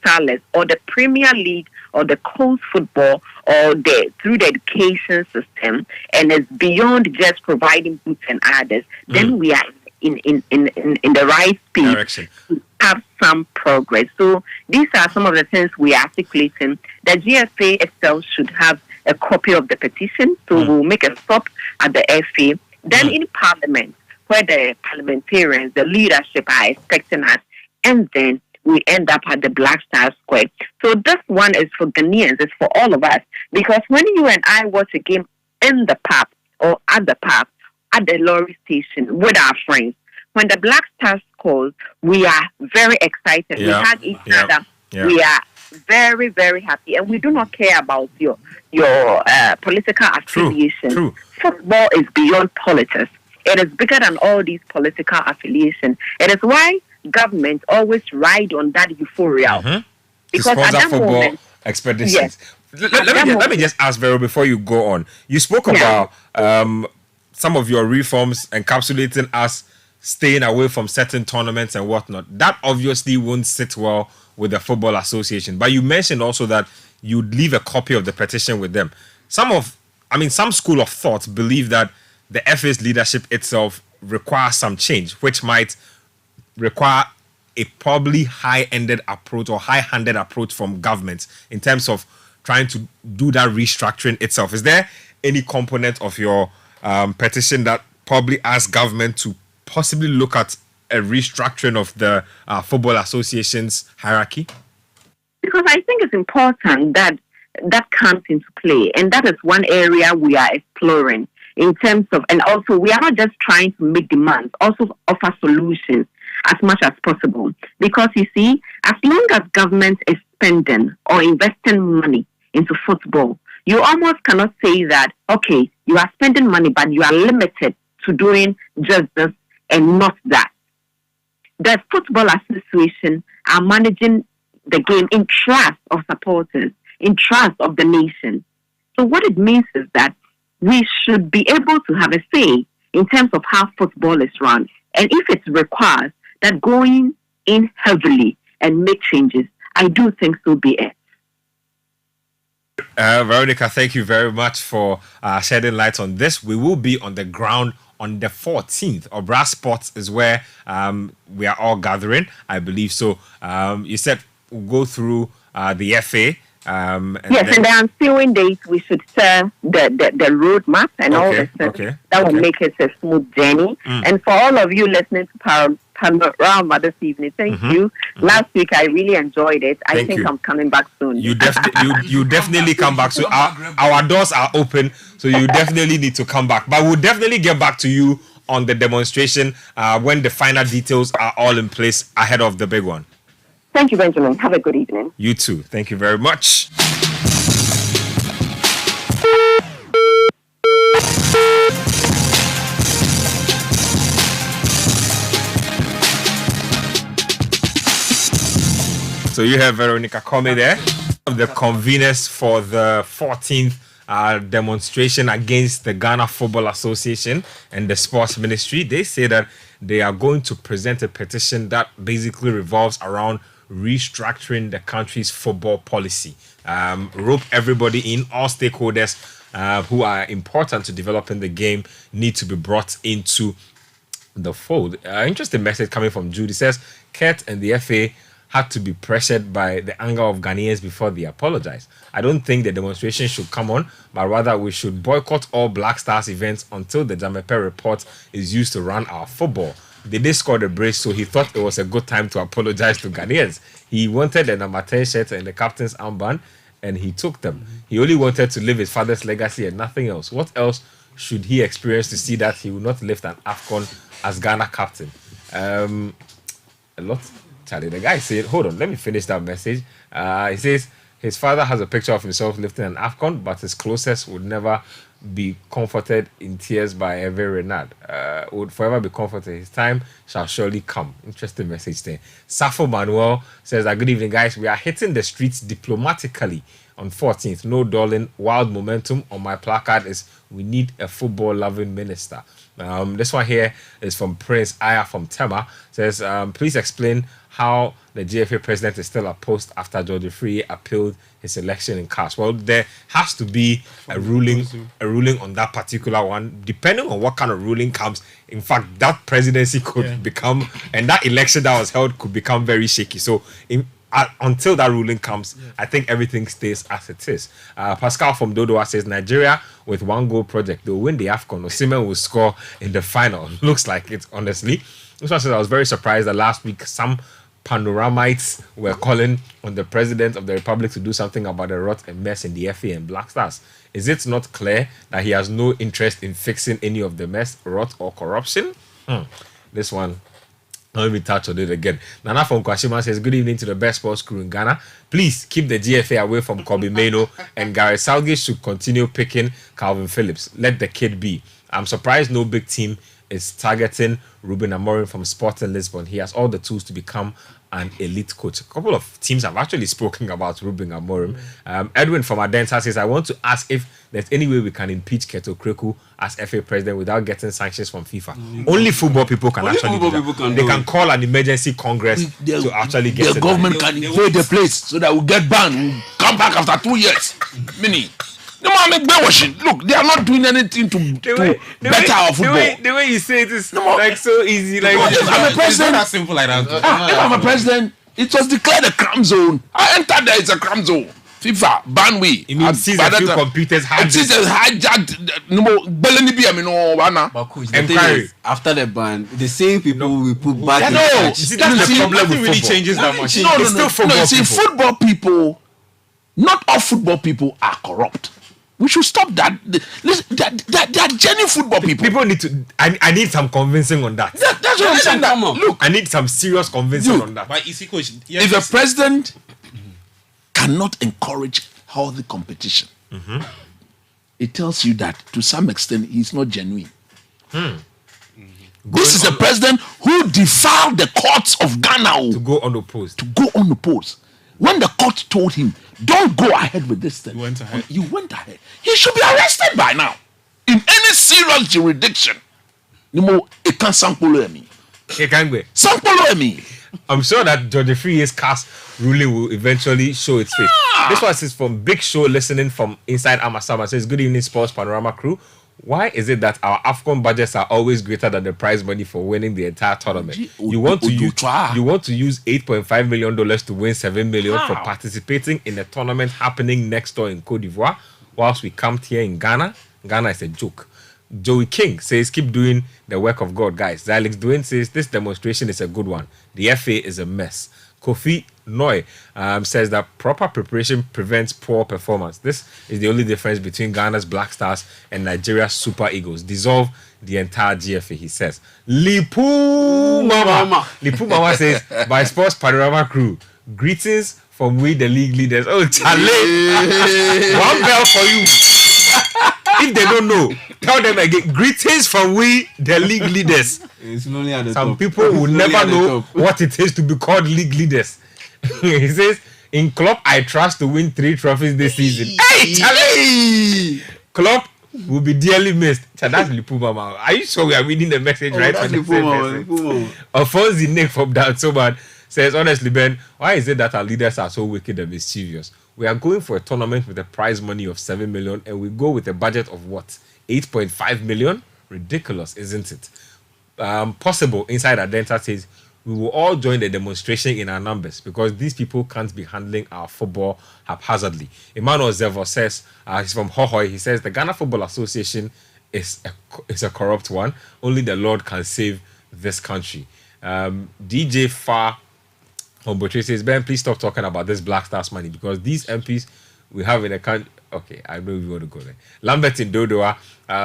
starlets or the Premier League or the coast football or through the education system, and it's beyond just providing boots and others, then we are in the right speed Direction. to have some progress. So these are some of the things we are articulating. The GFA itself should have a copy of the petition, so we'll make a stop at the FA. Then in Parliament, where the parliamentarians, the leadership are expecting us, and then we end up at the Black Star Square. So this one is for Ghanaians, it's for all of us. Because when you and I watch a game in the pub or at the pub, at the lorry station with our friends, when the Black Star scores, we are very excited. We hug each other. We are very, very happy. And we do not care about your political affiliation. True. Football is beyond politics. It is bigger than all these political affiliations. It is why government always ride on that euphoria. Because at that football moment, expeditions. Yes. Let me just ask Vero before you go on. You spoke about some of your reforms encapsulating us staying away from certain tournaments and whatnot. That obviously won't sit well with the Football Association. But you mentioned also that you'd leave a copy of the petition with them. Some school of thought believe that the FA's leadership itself requires some change, which might require a probably high-handed approach from government in terms of trying to do that restructuring itself. Is there any component of your petition that probably asks government to possibly look at a restructuring of the Football Association's hierarchy? Because I think it's important that comes into play, and that is one area we are exploring in terms of, and also we are not just trying to make demands, also offer solutions as much as possible. Because you see, as long as government is spending or investing money into football, you almost cannot say that, okay, you are spending money, but you are limited to doing just this and not that. the Football Association are managing the game in trust of supporters, in trust of the nation. So what it means is that we should be able to have a say in terms of how football is run. And if it requires that going in heavily and make changes, I do think so be it. Veronica, thank you very much for shedding light on this. We will be on the ground on the 14th. Obra Sports is where we are all gathering, I believe. So you said we'll go through the FA. And the ensuing days we should share the roadmap and all the things that will make it a smooth journey. And for all of you listening to Panorama this evening, thank you. Last week I really enjoyed it. I think I'm coming back soon. You definitely come back. So our doors are open. So you definitely need to come back. But we'll definitely get back to you on the demonstration when the final details are all in place ahead of the big one. Thank you, Benjamin. Have a good evening. You too. Thank you very much. So you have Veronica Comey there, the conveners for the 14th demonstration against the Ghana Football Association and the Sports Ministry. They say that they are going to present a petition that basically revolves around restructuring the country's football policy. Rope everybody in, all stakeholders who are important to developing the game need to be brought into the fold. Interesting message coming from Judy. Says Kurt and the FA had to be pressured by the anger of Ghanaians before they apologize. I don't think the demonstration should come on, but rather we should boycott all Black Stars events until the Jamepe report is used to run our football. They did score the brace, so he thought it was a good time to apologize to Ghanaians. He wanted the number 10 shirt and the captain's armband, and he took them. He only wanted to live his father's legacy and nothing else. What else should he experience to see that he will not lift an AFCON as Ghana captain? A lot. Charlie, the guy said, hold on, let me finish that message. He says his father has a picture of himself lifting an AFCON, but his closest would never be comforted in tears by Hervé Renard. Would forever be comforted. His time shall surely come. Interesting message there. Safo Manuel says that, good evening, guys. We are hitting the streets diplomatically on 14th. No dulling. Wild momentum on my placard is we need a football-loving minister. This one here is from Prince Aya from Tema. Says, please explain how the GFA president is still opposed after George Free appealed his election in CAS. Well, there has to be a ruling on that particular one. Depending on what kind of ruling comes, in fact, that presidency could become, and that election that was held could become very shaky. So until that ruling comes, I think everything stays as it is. Pascal from Dodoa says, Nigeria with one goal project, they'll win the AFCON. Osimhen will score in the final. Looks like it, honestly. This one says, I was very surprised that last week some Panoramites were calling on the president of the republic to do something about the rot and mess in the FA and Black Stars. Is it not clear that he has no interest in fixing any of the mess, rot, or corruption? This one, let me touch on it again. Nana from Kwashima says, good evening to the best sports crew in Ghana. Please keep the GFA away from Kobe Mano, and Gareth Southgate should continue picking Calvin Phillips. Let the kid be. I'm surprised no big team is targeting Ruben Amorim from Sporting Lisbon. He has all the tools to become an elite coach. A couple of teams have actually spoken about Ruben Amorim. Edwin from Adenta says, I want to ask if there's any way we can impeach Keto Kreku as FA president without getting sanctions from FIFA. Only football people can actually do that. They can call an emergency congress to actually get the government can invade the place so that we'll get banned. We'll come back after 2 years. Meaning, no man make brainwashing. Look, they are not doing anything to better our football. The way you say it is like so easy. Like I'm a president. It's not that simple like that. If I'm a president, it was declared a crime zone. I entered there, it's a crime zone. FIFA ban we. It means sees a few computers hijacked. No more. But coach, the thing is, after the ban, the same people we put back. Yeah, no, you see, that's the problem with really football. changes that much. No. You see, football people, not all football people are corrupt. We should stop that. Listen, they are genuine football people. People need to. I need some convincing on that. That's what I'm saying. Look, I need some serious convincing on that. But you see, coach, if a president cannot encourage healthy competition, it tells you that to some extent he's not genuine. This is a president who defile the courts of Ghana. To go unopposed. When the court told him, don't go ahead with this thing, you went ahead. He should be arrested by now. In any serious jurisdiction. It can't sample me. Sample me. I'm sure that George Free's cast ruling will eventually show its face. This one is from Big Show listening from inside Amasama. Says, good evening, Sports Panorama crew. Why is it that our AFCON budgets are always greater than the prize money for winning the entire tournament? You want to use $8.5 million to win $7 million for participating in a tournament happening next door in Cote d'Ivoire, whilst we camped here in Ghana. Ghana is a joke. Joey King says, keep doing the work of God, guys. Zylix Dwayne says, this demonstration is a good one. The FA is a mess. Kofi Noy says that proper preparation prevents poor performance. This is the only difference between Ghana's Black Stars and Nigeria's Super Eagles. Dissolve the entire GFA, he says. Lipu Mama says, by Sports Panorama crew, greetings from we the league leaders. Oh, Charlie, one bell for you. If they don't know, tell them again. Greetings from we, the league leaders. Some people will never know what it is to be called league leaders. He says, in Klopp, I trust to win 3 trophies this season. Hey, Charlie! Klopp will be dearly missed. That's Lipu Mama. Are you sure we are reading the message right? That's Lipu Mama. Alphonse Nick from Down So Bad says, honestly, Ben, why is it that our leaders are so wicked and mischievous? We are going for a tournament with a prize money of 7 million and we go with a budget of what? 8.5 million? Ridiculous, isn't it? Possible, Inside Adenta says, we will all join the demonstration in our numbers because these people can't be handling our football haphazardly. Emmanuel Zevo says, he's from Hohoi, he says, the Ghana Football Association is a corrupt one. Only the Lord can save this country. DJ Far Hombotre says, Ben, please stop talking about this Black Stars money because these MPs we have in the country. Okay, I know you want to go there. Lambert in Dodoa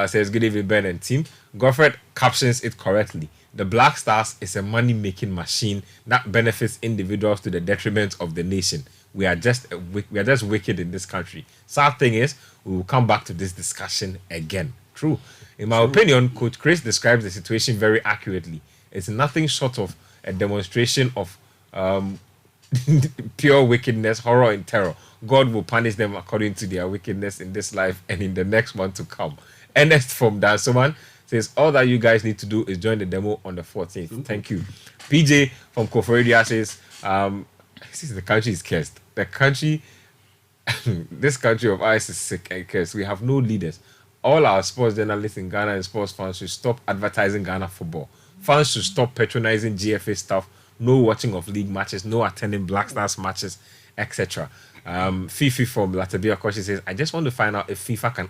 says, good evening, Ben and team. Godfred captions it correctly. The Black Stars is a money-making machine that benefits individuals to the detriment of the nation. We are just wicked in this country. Sad thing is, we will come back to this discussion again. True. In my opinion, Coach Chris describes the situation very accurately. It's nothing short of a demonstration of pure wickedness, horror, and terror. God will punish them according to their wickedness in this life and in the next one to come. Ernest from Dansoman says, all that you guys need to do is join the demo on the 14th. Thank you. PJ from Koforidia says, the country is cursed. The country, this country of ours is sick and cursed. We have no leaders. All our sports journalists in Ghana and sports fans should stop advertising Ghana football. Fans should stop patronizing GFA stuff. No watching of league matches, no attending Black Stars matches, etc. Fifi from Latabia Koshi says, I just want to find out if FIFA can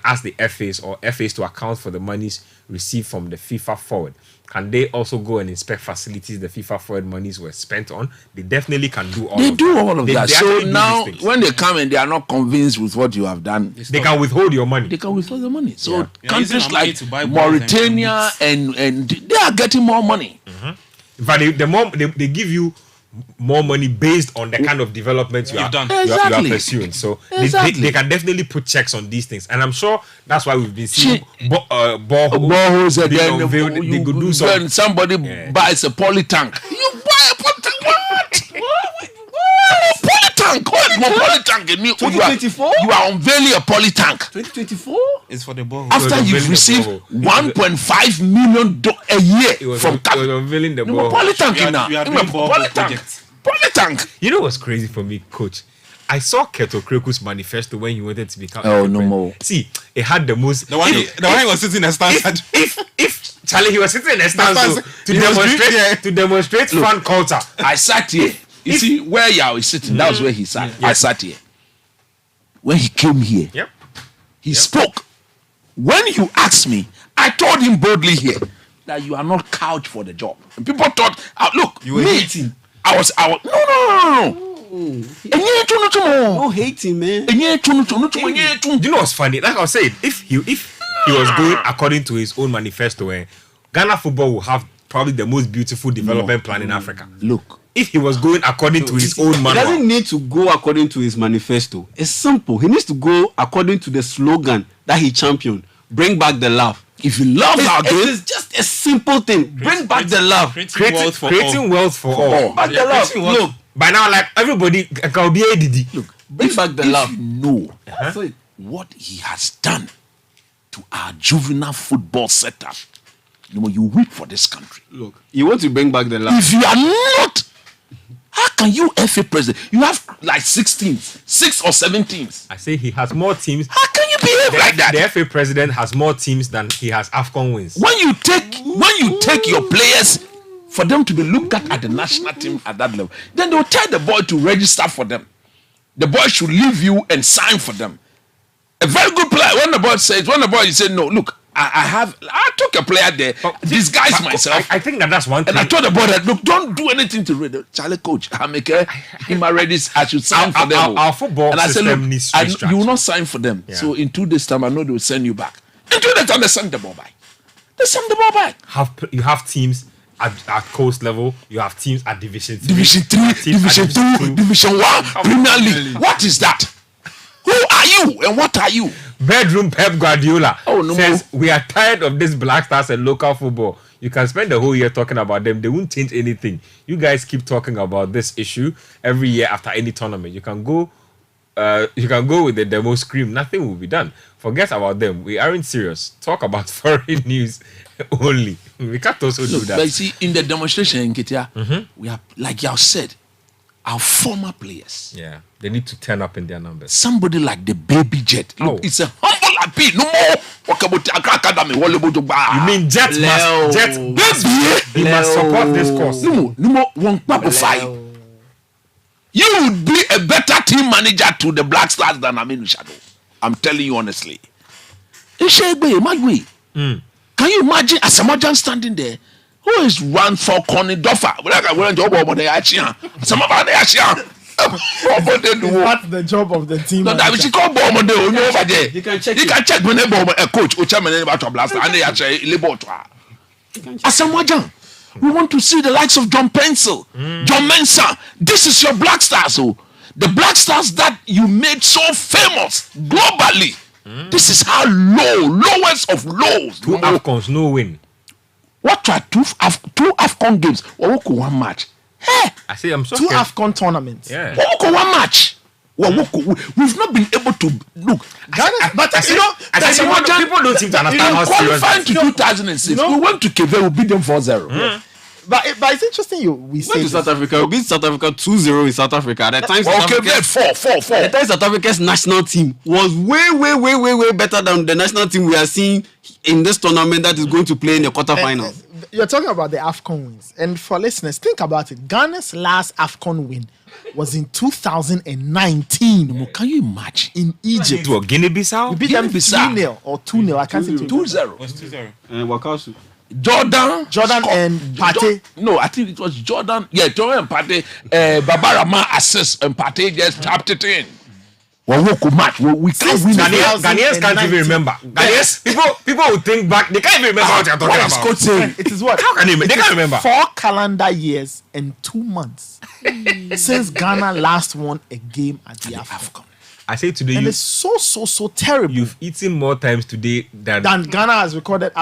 ask the FAs or FAs to account for the monies received from the FIFA forward. Can they also go and inspect facilities the FIFA forward monies were spent on? They definitely can do all of that. They do all of that. So now, when they come and they are not convinced with what you have done, they can withhold your money. They can withhold the money. So countries like Mauritania and they are getting more money. Mm-hmm. In fact, the more they give you more money based on the kind of development you are pursuing. So they can definitely put checks on these things. And I'm sure that's why we've been seeing boreholes again. They could do when somebody buys a poly tank. You buy a poly tank? What? Poly tank? What is more poly tank? 2024? You are unveiling a poly tank. 2024? It's for the borehole. After you've received $1.5 million a year from unveiling the borehole. Poly tank now. Poly tank. You know what's crazy for me, Coach? I saw Keto Kreku's manifesto when he wanted to become. Oh, no more. See, it had the most. The one he was sitting in a stance. If Charlie, he was sitting in a stance to demonstrate fan culture. I sat here. You see where Yao is sitting. That was where he sat. I sat here. When he came here, he spoke. When you asked me, I told him boldly here that you are not couch for the job. And people thought, look, you were hating. I was no. No hating, man. Do you know what's funny? Like I was saying, if he was going according to his own manifesto, Ghana football will have probably the most beautiful development plan in Africa. Look. If he was going according to his own manual. He doesn't need to go according to his manifesto. It's simple. He needs to go according to the slogan that he championed. Bring back the love. If you love our game, it's just Just a simple thing. Bring back the love. Creating wealth for all. Back the love. Look, by now, like everybody can be ADD. look. Bring back the love. You know what he has done to our juvenile football setup. You weep for this country. Look, you want to bring back the love. If you are not, how can you FA president? You have like 6 teams, 6 or 7 teams. I say he has more teams. How can you behave like that? The FA president has more teams than he has AFCON wins. When you take your players for them to be looked at the national team at that level, then they'll tell the boy to register for them. The boy should leave you and sign for them. A very good player. When the boy says, no, look, I took a player there, disguised myself. I think that's one thing. And I told the boy that, look, don't do anything to read. Charlie, coach, I should sign for them. Our football and I said, system look, needs you will not sign for them. Yeah. So in 2 days' time, I know they will send you back. In 2 days' time, they send the ball back. You have teams at coast level. You have teams at Division 3. Division 3, Division 2, Division 1, Premier League. What is that? Who are you and what are you? Bedroom Pep Guardiola says more. we are tired of this Black Stars and local football. You can spend the whole year talking about them. They won't change anything. You guys keep talking about this issue every year after any tournament. You can go with the demo scream. Nothing will be done. Forget about them. We aren't serious. Talk about foreign news only. We can't also do that. But you see, in the demonstration in Ketia, we have, like you have said, our former players. Yeah, they need to turn up in their numbers. Somebody like the baby Jet. Look, Oh. it's a humble appeal. No more. You mean Jet he must support this cause. No more. One five. You would be a better team manager to the Black Stars than Aminu Shadow. I'm telling you honestly. Can you imagine Asamoah standing there? Who is run for Connie Doffer? That's the job of the team. No, that we call bomb over there. You can check You can check when a coach or chairman about to blast and they actually labor. Asamoah, we want to see the likes of John Pencil, John Mensah. This is your Black Stars, the Black Stars that you made so famous globally. This is how lowest of lows. 2 AFCONs, no win. What are two AFCON games? Or one match? Hey, I say I'm so 2 scared. AFCON tournaments. Yeah. one match. We've not been able to look. But people don't seem to understand how serious qualifying this to is. 2006, we went to Keve, we beat them 4-0. But it's interesting we say Went to South Africa. We beat South Africa 2-0 in South Africa. At the time, Okay, 4. At the time, South Africa's national team was way better than the national team we are seeing in this tournament that is going to play in the quarterfinals. You're talking about the AFCON wins. And for listeners, think about it. Ghana's last AFCON win was in 2019 Can you imagine? in Egypt. To a Guinea-Bissau? We beat them Guinea-Bissau. 3-0 or 2-0. I can't say 2-0. 2-0. Wakasu. Jordan and Partey. No, I think it was Jordan. Yeah, Jordan and Partey. Babarama assist and Partey just tapped it in. Well, we could match. We can't win. Ghanaians can't even remember. Ghanaians, people will think back. They can't even remember what you're talking What is about. coach saying? It is what? How can they can't remember? 4 calendar years and 2 months since Ghana last won a game at the AFCON. I say today, And it's so terrible. you've eaten more times today than Ghana has recorded.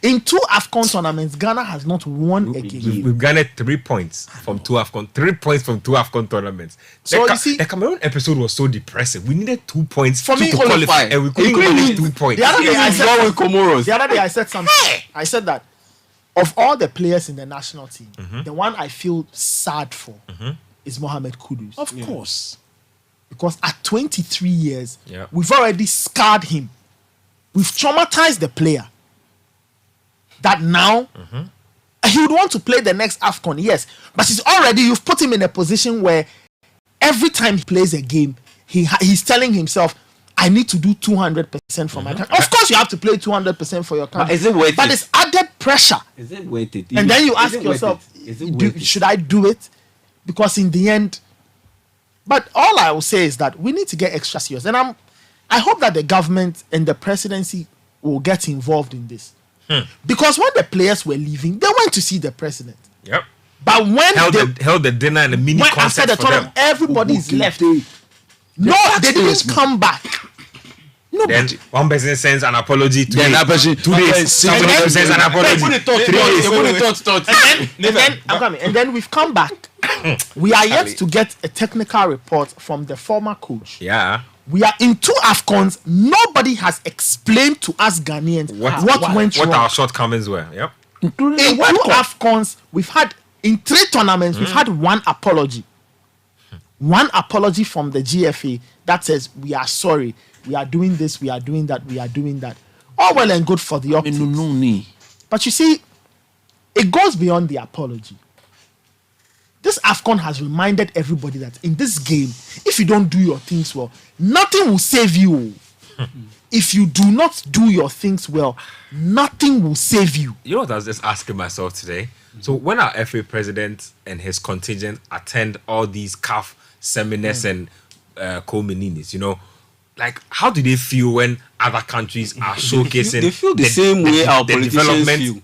In 2 AFCON tournaments, Ghana has not won a game. we've garnered 3 points from 2 AFCON. 3 points from 2 AFCON tournaments. So you see, the Cameroon episode was so depressing. We needed 2 points For me, to qualify, and we couldn't manage 2 points. The other day I said, with Comoros. the other day I said something. I said that of all the players in the national team, the one I feel sad for is Mohamed Kudus. Of course. Because at 23 years, Yeah. we've already scarred him. We've traumatized the player. That now he would want to play the next AFCON, yes. But you've put him in a position where every time he plays a game, he's telling himself, I need to do 200% for my country. Of course, you have to play 200% for your country. But is it worth it? it's added pressure. Is it worth it? And then you Is ask it worth yourself, it? Is it worth it? should I do it? Because in the end, but all I will say is that we need to get extra serious. And I hope that the government and the presidency will get involved in this. Because when the players were leaving, they went to see the president. Yep. But when Held the dinner and a mini when after concert the for them. tournament, everybody is left. The No, they didn't taxpayers, man. come back. Then one person sends an apology to Then that person 2 days. Somebody else sends an apology. 3 days. I'm coming. And then we've come back. We are yet to get a technical report from the former coach. Yeah. We are in 2 AFCONs. Nobody has explained to us Ghanaians what went wrong. What our shortcomings were. Yep. In 2 AFCONs, we've had in 3 tournaments, we've had one apology. One apology from the GFA that says we are sorry, we are doing this, we are doing that, we are doing that. All well and good for the optics. But you see, it goes beyond the apology. This AFCON has reminded everybody that in this game, if you don't do your things well, nothing will save you. If you do not do your things well, nothing will save you. You know what I was just asking myself today? So when our FA president and his contingent attend all these CAF seminars and co-mininis, you know, like how do they feel when other countries are showcasing? They feel the same way our politicians feel.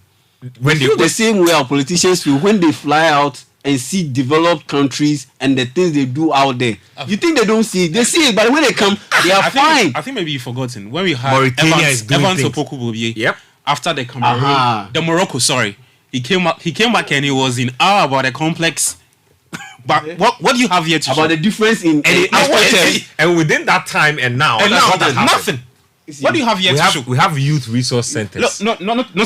When they feel the same way our politicians feel when they fly out and see developed countries and the things they do out there. You think they don't see it? They see it, but when they come, they are fine. I think maybe you've forgotten. When we had Mauritania Evans Opoku-Bobie, yep. After the Cameroon, the Morocco, he came back and he was in awe about the complex. But what do you have here to about show? The difference in and within that time and now, there's nothing. What do you have here to show? We have youth resource centers. Not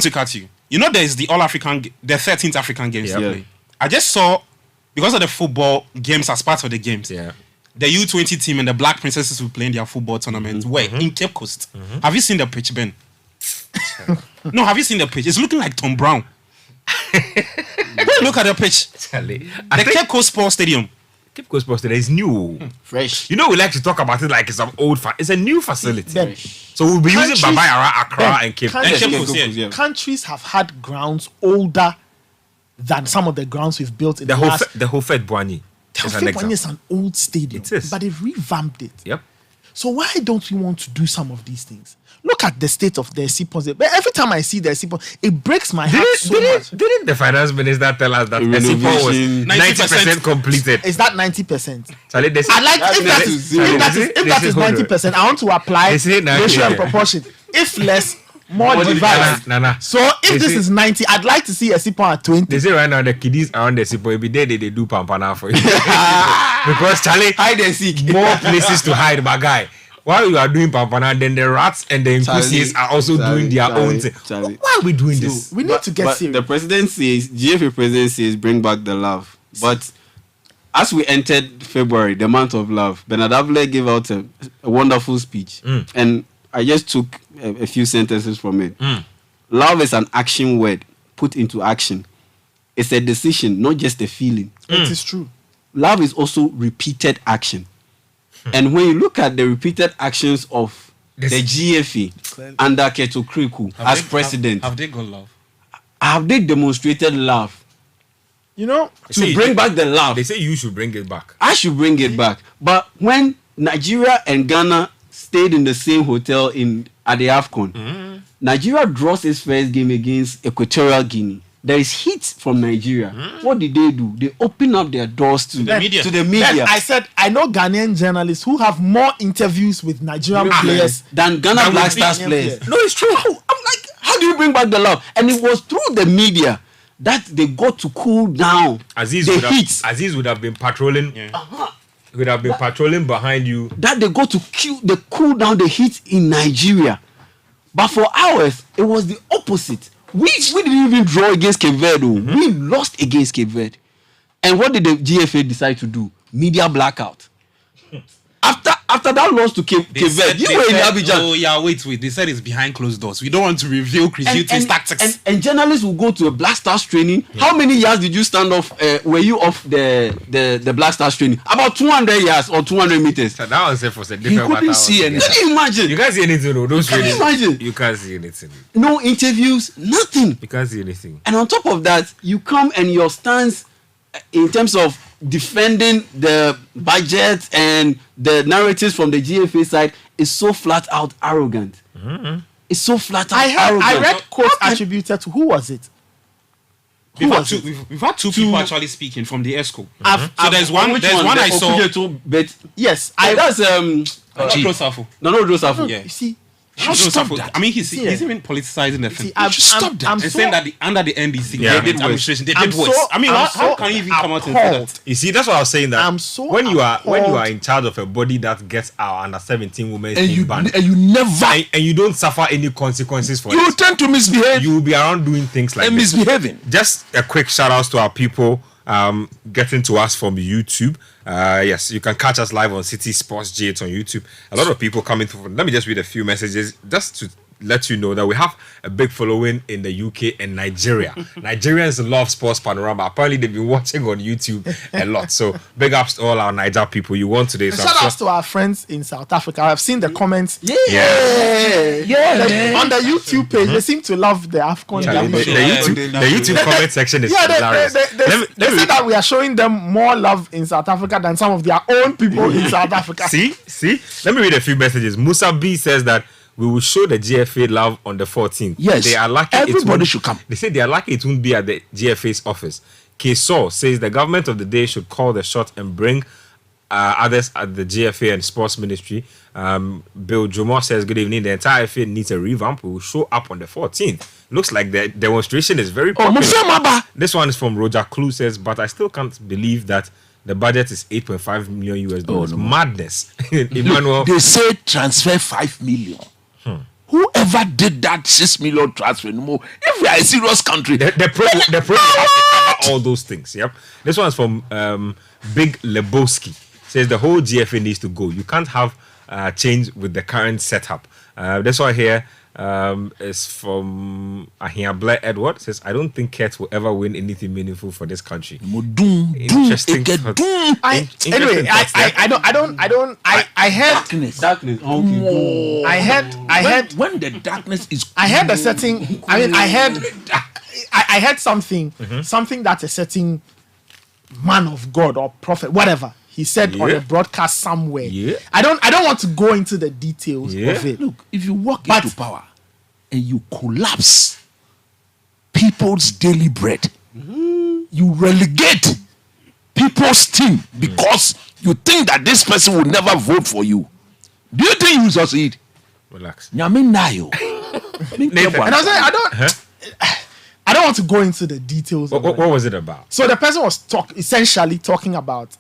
to cut you. You know, there's the the 13th African Games. Yeah. I just saw, because of the football games as part of the games, the U20 team and the Black Princesses who playing their football tournament were in Cape Coast. Have you seen the pitch, Ben? No, have you seen the pitch? It's looking like Tom Brown. Look at the pitch. The Cape Coast Sports Stadium. Cape Coast Sports Stadium is new. fresh. You know, we like to talk about it like it's an old it's a new facility. So we'll be using Babayara, Accra, and Cape Coast. Countries have had grounds older than some of the grounds we've built in the Hofet Boigny. The Hofet Boigny is an old stadium. It is. But they've revamped it. Yep. So why don't we want to do some of these things? Look at the state of the Seaports. But every time I see the Seaports, it breaks my heart so much. Didn't the finance minister tell us that the Seaport was 90% completed? Is that 90%? Charlie, I like if that is 90%, I want to apply ratio and proportion. If less, more divided. So if this is 90, I'd like to see a Seaport at 20. They say right now the kiddies around the Seaport, every day they do pampana for you. Because Charlie, hide and seek. More places to hide, my guy. While you are doing pampana, then the rats and the Nkusis are also doing their own thing. Why are we doing this? We need to get serious. The president says, GFA president says, bring back the love. But as we entered February, the month of love, Bernard Avle gave out a wonderful speech. And I just took a few sentences from it. Love is an action word put into action. It's a decision, not just a feeling. It is true. Love is also repeated action. And when you look at the repeated actions of the GFA under Keto Kriku as president, have they got love? Have they demonstrated love? You know, to bring back the love. They say you should bring it back. I should bring it back. But when Nigeria and Ghana stayed in the same hotel at the AFCON, Nigeria draws its first game against Equatorial Guinea. There is heat from Nigeria. What did they do? They open up their doors to the media. Then I said, I know Ghanaian journalists who have more interviews with Nigerian players than Ghana Black Stars players. No, it's true. I'm like, how do you bring back the love? And it was through the media that they got to cool down Aziz would have been patrolling. He would have been patrolling behind you. That they got to cool down the heat in Nigeria. But for ours, it was the opposite. We didn't even draw against Cape Verde. We lost against Cape Verde. And what did the GFA decide to do? Media blackout. After that loss to Cape Verde, you were in Abidjan. Oh yeah, wait. They said it's behind closed doors. We don't want to reveal Chris Hilton's tactics. And journalists will go to a Black Stars training. How many years did you stand off? Were you off the Black Stars training? About 200 yards or 200 meters. So that was it for a different matter. You couldn't see anything. Can you imagine? You can't see anything. No, those can you imagine? You can't see anything. No interviews, nothing. You can't see anything. And on top of that, you come and your stance in terms of defending the budget and the narratives from the GFA side is so flat out arrogant. It's so flat out arrogant. I read quotes attributed to who was it? We've had two people actually speaking from the ESCO. So there's one I saw. But yes, that's No, Joseph. Yeah. You see, Stop that. I mean, he's even politicizing the thing. I'm stop that. I'm And so, saying that under the NDC Yeah. administration, they I'm did worse. so- I mean, I'm how so can you even come out and say appalled. that? You see, that's what I was saying. That I'm so when you are appalled. in charge of a body that gets our under 17 women's And team you banned, never and you don't suffer any consequences for you it, tend to misbehave you will be around doing things like and this. misbehaving. Just a quick shout out to our people getting to us from YouTube. Yes, you can catch us live on Citi Sports G8 on YouTube. A lot of people coming through. Let me just read a few messages just to let you know that we have a big following in the UK and Nigeria. Nigerians love Sports Panorama. Apparently, they've been watching on YouTube a lot. So, big ups to all our Niger people. You won today. So shout outs to our friends in South Africa. I've seen the comments. Yeah. On the YouTube page, they seem to love the AFCON. The YouTube comment section is hilarious. They say that we are showing them more love in South Africa than some of their own people in South Africa. See? Let me read a few messages. Musa B says that we will show the GFA love on the 14th. Yes. They are lucky Everybody should come. They say they are lucky it won't be at the GFA's office. K-Saw says the government of the day should call the shot and bring others at the GFA and sports ministry. Bill Jomo says, good evening. The entire FA needs a revamp. We will show up on the 14th. Looks like the demonstration is very popular. This one is from Roger Clue says, but I still can't believe that the budget is 8.5 million US dollars. Madness. Emmanuel. They say transfer 5 million. Whoever did that 6 million transfer, no more. If we are a serious country, The pro has to cover all those things. Yep. This one's from Big Lebowski. Says the whole GFA needs to go. You can't have change with the current setup. This one here is from Ahia Blair Edward. Says I don't think Kurt will ever win anything meaningful for this country. Interesting. Anyway, I heard Darkness. Okay. I heard when the darkness is. I heard a certain. I mean, I heard something that a certain man of God or prophet, whatever, he said on a broadcast somewhere. Yeah. I don't want to go into the details of it. Look, if you walk into power and you collapse people's daily bread, you relegate people's team because you think that this person will never vote for you. Do you think you will succeed? Relax. And I was saying, I don't want to go into the details. What was it about? So the person was essentially talking about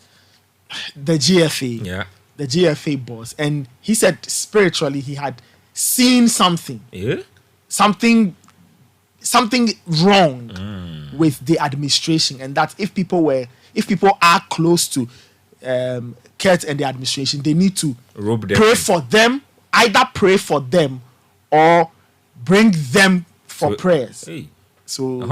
the GFA, the GFA boss, and he said spiritually he had seen something, something wrong with the administration, and that if people are close to Kurt and the administration, they need to pray for them, either pray for them or bring them for prayers. Hey. So I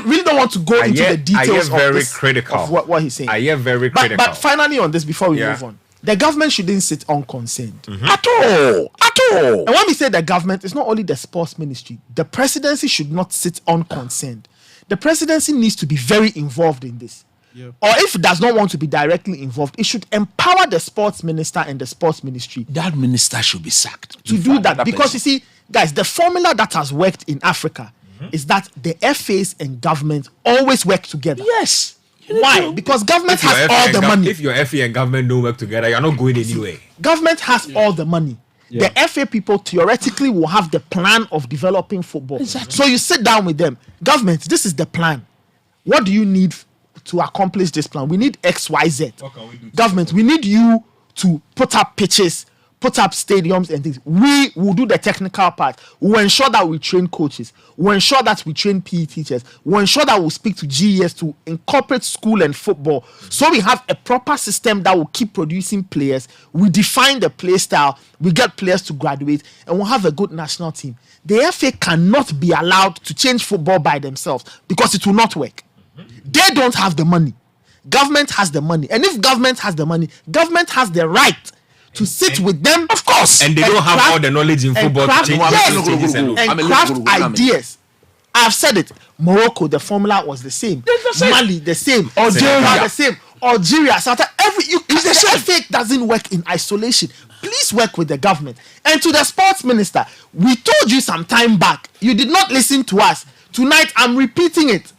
really don't want to go into the details of what he's saying. I am very critical. But finally on this, before we move on, the government shouldn't sit unconcerned at all. And when we say the government, it's not only the sports ministry. The presidency should not sit unconcerned. The presidency needs to be very involved in this. Or if it does not want to be directly involved, it should empower the sports minister and the sports ministry. That minister should be sacked to do that because you see, guys, the formula that has worked in Africa is that the FAs and government always work together. Yes. Why? Because government has all the money. If your FA and government don't work together, you're not going anywhere. Government has all the money. The FA people theoretically will have the plan of developing football. Exactly. So you sit down with them. Government, this is the plan. What do you need to accomplish this plan? We need X, Y, Z. Government, we need you to put up pitches, put up stadiums and things. We will do the technical part. We'll ensure that we train coaches. We'll ensure that we train PE teachers. We'll ensure that we'll speak to GES to incorporate school and football. So we have a proper system that will keep producing players. We define the play style. We get players to graduate. And we'll have a good national team. The FA cannot be allowed to change football by themselves because it will not work. They don't have the money. Government has the money. And if government has the money, government has the right to sit with them, of course, and they don't have all the knowledge in football to change and craft ideas. I've said it. Morocco, the formula was the same. Mali, the same. Algeria, the same. Algeria, South Africa. The FA doesn't work in isolation. Please work with the government. And to the sports minister, we told you some time back. You did not listen to us. Tonight, I'm repeating it.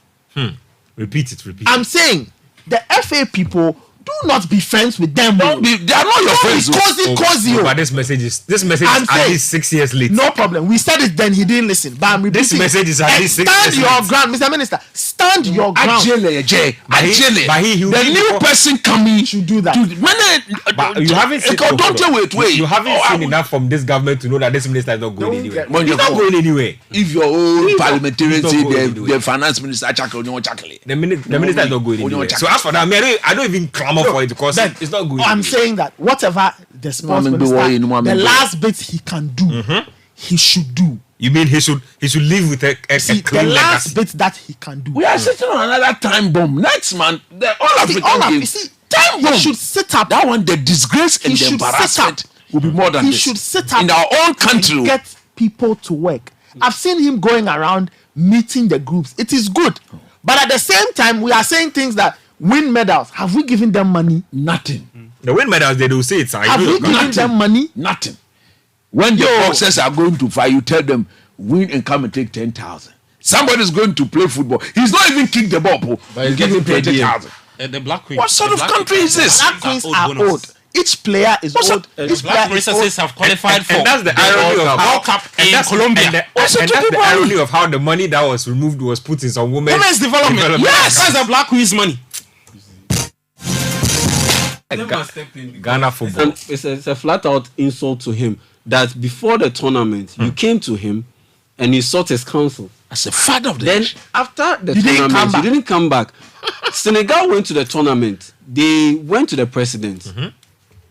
Repeat it. I'm saying the FA people do not be friends with them. They are not your friends. Cozy. But this message is at least 6 years late. No problem. We said it then. He didn't listen. But I'm repeating. This message is at least 6 years late. Stand your ground, Mr. Minister. Stand your ground. The new person coming should do that. But you haven't seen. Wait. You haven't seen enough from this government to know that this minister is not going anywhere. He's not going anywhere. If your own parliamentarians say the finance minister the minister is not going anywhere. So as for that, I don't even clamor for it because it's not going. I'm saying that whatever the sports minister, the last bit he can do, he should do. You mean he should live with a clean the last legacy? bit that he can do. We are sitting on another time bomb next month. The all African Games. Time bomb. He should sit up. That one, the disgrace and the embarrassment will be more than he this. Should sit up in our own country. And get people to work. I've seen him going around meeting the groups. It is good, but at the same time, we are saying things that win medals. Have we given them money? Nothing. The win medals, they do say it's. Have we given them money? Nothing. When the boxers are going to fight, you tell them win and come and take 10,000. Somebody's going to play football. He's not even kicked the ball, but he's getting 20,000. The Black Queen. What sort of country is this? Black Queens are old. Each player is old. The Black Princesses have qualified for. And that's the irony of World Cup in Colombia. And that's the irony of how the money that was removed was put in some women's development. Yes, that's the Black Queen's money. Ghana football. It's a flat out insult to him that before the tournament you came to him and he sought his counsel as a father of the then nation. After the tournament you didn't come back. Senegal went to the tournament. They went to the president.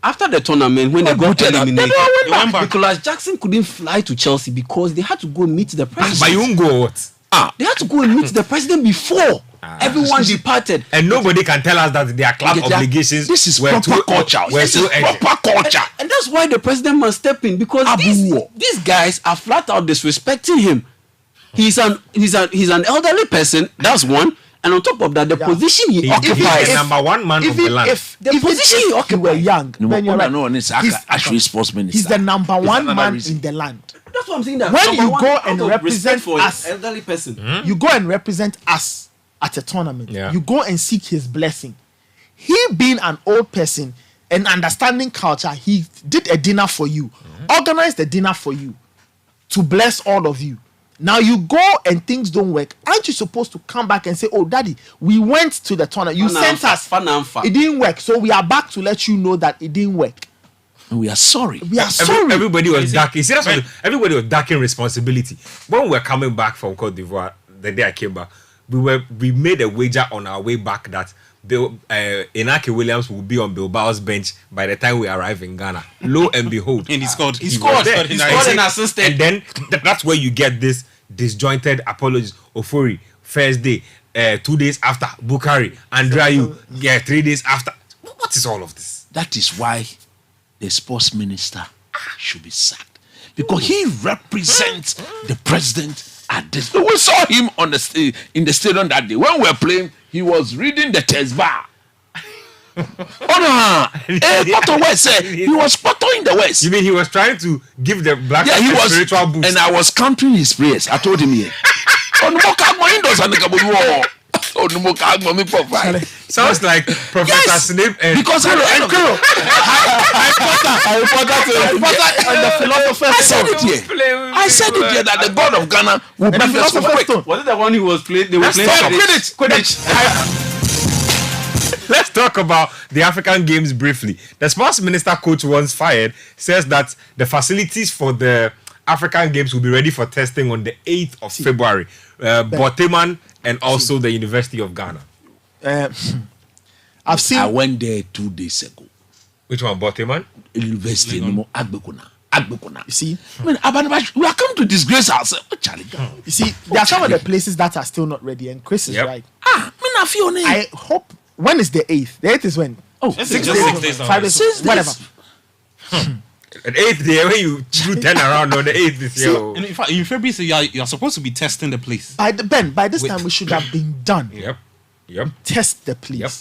After the tournament, when they got eliminated, they went back. Nicholas Jackson couldn't fly to Chelsea because they had to go meet the president. But you won't go what? They had to go and meet the president before everyone departed. And nobody can tell us that their club obligations. This is proper culture. This is proper culture. And that's why the president must step in because these guys are flat out disrespecting him. He's an elderly person. That's one. And on top of that, the position he occupies, the number one man of the land. If the position he occupies, young, sports minister. He's the number one man in the land. That's what I'm saying. That when you go and represent us, elderly person, you go and represent us at a tournament. Yeah. You go and seek his blessing. He being an old person and understanding culture, he did a dinner for you, organized a dinner for you to bless all of you. Now you go and things don't work. Aren't you supposed to come back and say, "Oh, Daddy, we went to the tournament. You sent us. It didn't work, so we are back to let you know that it didn't work." And we are sorry. We are sorry. Everybody was ducking. See, everybody was ducking responsibility. When we were coming back from Cote d'Ivoire, the day I came back, we made a wager on our way back that Inaki Williams will be on Bilbao's bench by the time we arrive in Ghana. Lo and behold, and he scored. He scored an assist. And then that's where you get this disjointed apologies. Ofori, first day, 2 days after Bukari, Andrayu, 3 days after. What is all of this? That is why the sports minister should be sacked, because he represents the president at this. We saw him on the in the stadium that day when we were playing. He was reading the test bar. He was spotting the West. You mean he was trying to give the black spiritual boost? And I was counting his prayers. I told him here. Sounds like Professor Snape and because I said it here that the God of Ghana will bring us quick. Was it the one who was playing? They were playing Quidditch. Let's talk about the African Games briefly. The sports minister coach once fired says that the facilities for the African Games will be ready for testing on the 8th of February. Boteman and also the University of Ghana. I've seen. I went there 2 days ago. Which one, Boteman? University, Agbekuna. You see, we are coming to disgrace ourselves. You see, there are some of the places that are still not ready, and Chris is right. I hope. When is the 8th? The 8th is when? Oh, 6 days. 5 days. Whatever. The 8th day when you turn around on the 8th this year. In fact, in February, you are supposed to be testing the place. By this time we should have been done. Yep. Test the place. Yep.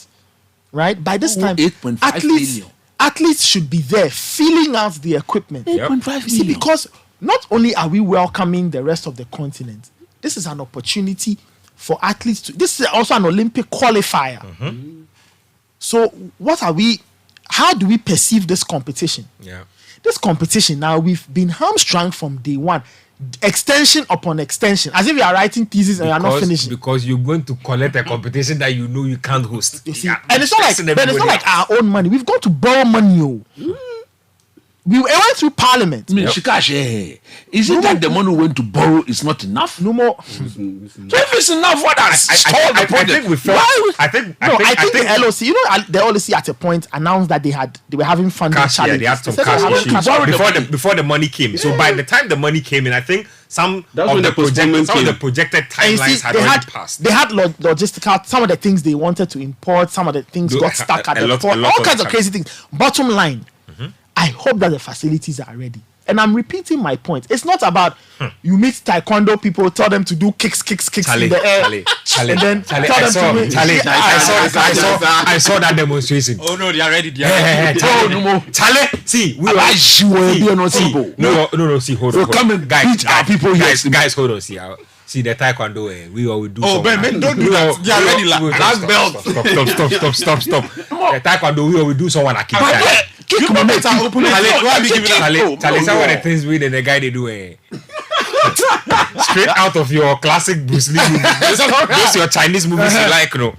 Right? By this time, 8.5 athletes should be there filling out the equipment. 8.5 million. See, because not only are we welcoming the rest of the continent, this is an opportunity for athletes to. This is also an Olympic qualifier. So how do we perceive this competition? Yeah. This competition now, we've been hamstrung from day one. Extension upon extension, as if you are writing thesis and you are not finishing. Because you're going to collect a competition that you know you can't host. You see, and it's not like our own money. We've got to borrow money. We went through parliament. Shikash, is it that the money we went to borrow is not enough? No more. So if it's enough, what has stalled the project? I think the LOC, the LOC at a point announced that they were having funding challenges. They had some cash issues before the money came. Yeah. So by the time the money came in, I think some of the projected timelines had already passed. They had logistical, some of the things they wanted to import, some of the things got stuck at the port, all kinds of crazy things. Bottom line, I hope that the facilities are ready. And I'm repeating my point. It's not about you meet taekwondo people, tell them to do kicks in the air, and then tell them to win. I saw that demonstration. Oh no, they are ready. See, hold on. Come and beat our people here. Guys, hold on. See the taekwondo. We will do. Oh, man, don't do that. They are ready. Last belt. Stop. The taekwondo. We will do someone. Kick my mates are open. Charlie, some of the things we the guy they do. Straight out of your classic Bruce Lee movies. Those your Chinese movies you like, no.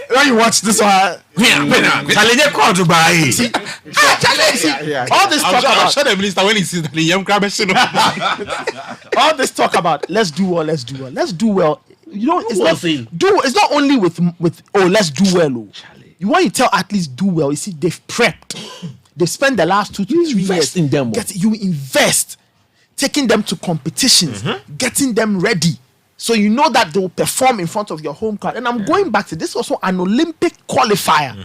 When you watch this one, Charlie, they call to buy. All this talk about. I'm sure the minister when he sees the young crab all this talk about let's do well. It's not only with let's do well. You want to tell athletes do well. You see, they've prepped. They've spent the last 2 to 3 years in them. You invest, taking them to competitions, getting them ready. So you know that they will perform in front of your home crowd. And I'm going back to this, also an Olympic qualifier.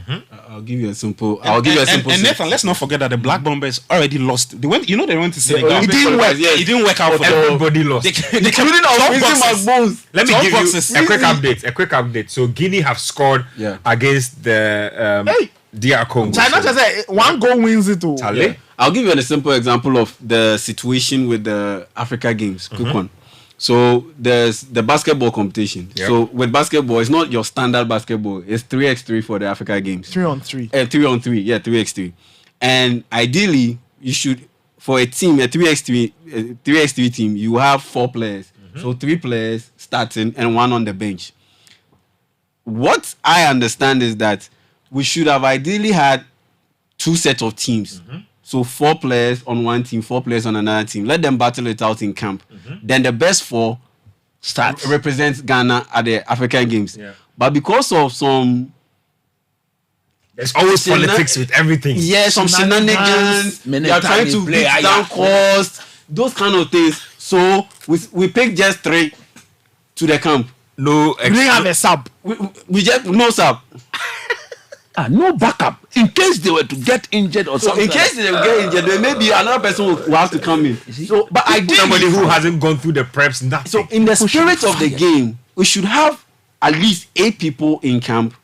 I'll give you a simple. And Nathan, let's not forget that the Black Bombers already lost. They went to Senegal. It didn't work. It didn't work out for them. Everybody lost. Including our bones. Let me give you a quick update. So Guinea have scored against the DR Congo. China just said 1 goal wins it all. Yeah. I'll give you a simple example of the situation with the Africa Games. Quick one. So there's the basketball competition. Yep. So with basketball, it's not your standard basketball. It's 3x3 for the Africa Games. 3-on-3. 3-on-3. Yeah, 3x3. And ideally, you should, for a team, a 3x3 team, you have 4 players. So 3 players starting and 1 on the bench. What I understand is that we should have ideally had 2 sets of teams. So 4 players on one team, 4 players on another team. Let them battle it out in camp. Then the best 4 represents Ghana at the African Games. Yeah. But because of some... There's always politics with everything. Yeah, some shenanigans. They are trying to beat down costs. Those kind of things. So we picked just 3 to the camp. We didn't have a sub. We just... No sub. No backup in case they were to get injured or something. In case they will get injured, there may be another person who have to come in. So, but somebody who hasn't gone through the preps, nothing. So, in the spirit of the game, we should have at least 8 people in camp.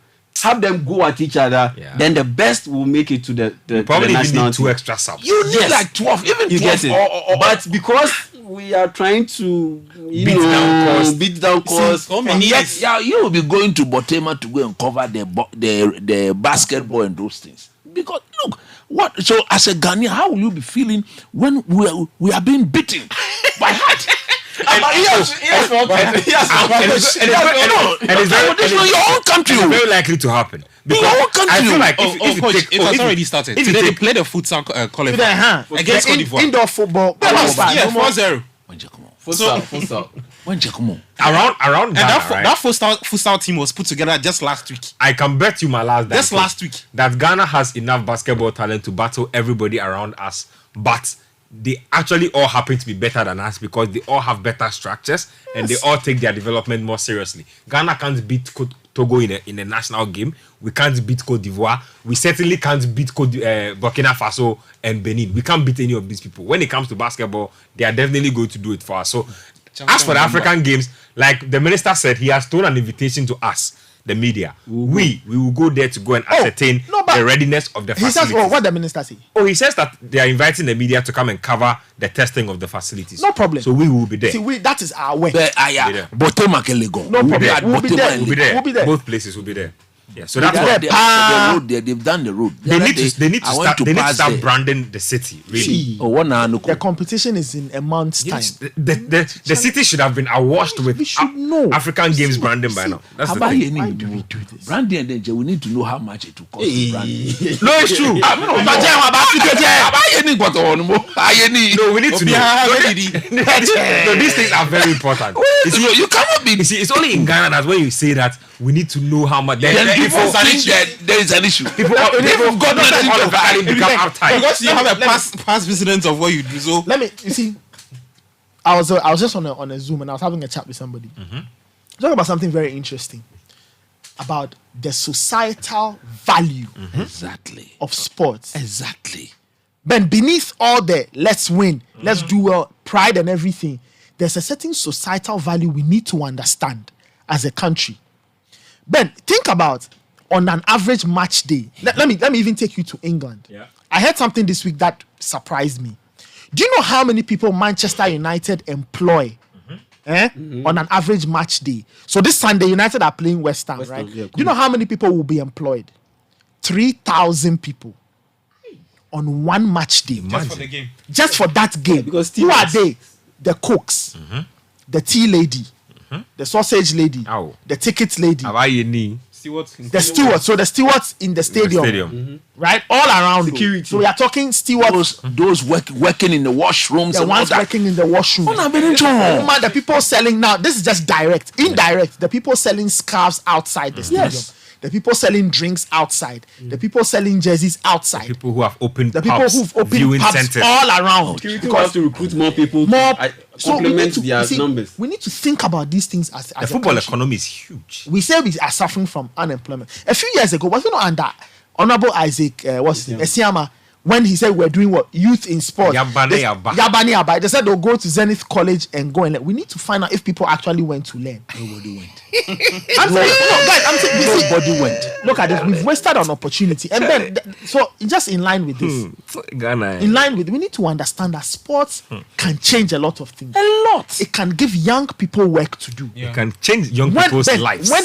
Have them go at each other. Yeah. Then the best will make it to the probably national need 2 extra subs. You need like 12, even you 12. Get it. But because we are trying to beat down costs. And yet, you will be going to Botema to go and cover the basketball and those things. Because look, what? So as a Ghanaian, how will you be feeling when we are being beaten by heart? It's your own country. It's very likely to happen. Because your own country. I feel like it has already started. Today they played the futsal qualifier against Cote d'Ivoire. Indoor football. 4-0. Around Ghana, that futsal team was put together just last week. I can bet you my last week that Ghana has enough basketball talent to battle everybody around us, but they actually all happen to be better than us because they all have better structures and they all take their development more seriously. Ghana can't beat Togo in a national game. We can't beat Cote d'Ivoire. We certainly can't beat Burkina Faso and Benin. We can't beat any of these people. When it comes to basketball, they are definitely going to do it for us. So, as for the African Games, like the minister said, he has thrown an invitation to us, the media. We will go there to go and ascertain the readiness of the facilities. He says, what the minister say? He says that they are inviting the media to come and cover the testing of the facilities. No problem. So we will be there. See, that is our way. Botema can go. No problem. We'll be there. Both places will be there. Yeah, so that's what what the road there. They've done the road. they need to start branding the city. Really. The competition is in a month's time. The city should have been awashed with African Games branding by now. That's the thing. Why do we do this? Branding, and then we need to know how much it will cost to brand. No, it's true. No, we need to know. No, these things are very important. You cannot be. You see, it's only in Ghana that when you say that we need to know how much. Then people think that there is an issue. People got nothing to become uptight. Because you have a past precedent of what you do. So you see, I was just on a Zoom and I was having a chat with somebody. Talking about something very interesting about the societal value exactly of sports. Exactly. But beneath all the let's win, let's do well, pride and everything, there's a certain societal value we need to understand as a country. Ben, think about on an average match day. Let me even take you to England. Yeah. I heard something this week that surprised me. Do you know how many people Manchester United employ on an average match day? So this Sunday, United are playing West Ham, right? Yeah, Do you know how many people will be employed? 3,000 people on one match day. just for the game. Just for that game. Because who are they? The cooks, the tea lady, the sausage lady, the ticket lady, the stewards. So the stewards in the stadium, right? All around. Security. So we are talking stewards. Those working in the washrooms. The ones working in the washroom. The people selling now. This is just direct. Indirect. The people selling scarves outside the stadium. Yes. The people selling drinks outside. The people selling jerseys outside. People who have opened the people who've opened viewing pubs centers all around. Security wants to recruit more people to complement their numbers. We need to think about these things as the football country. economy is huge. We say we are suffering from unemployment. A few years ago, was it not under Honorable Isaac Esiama when he said we're doing what? Youth in sport. Yabani Yaba. They said they'll go to Zenith College and go and learn. We need to find out if people actually went to learn. Nobody went. Nobody went. Look at this. We've wasted an opportunity. And then, so just in line with this, we need to understand that sports can change a lot of things. A lot. It can give young people work to do. It can change young people's lives. When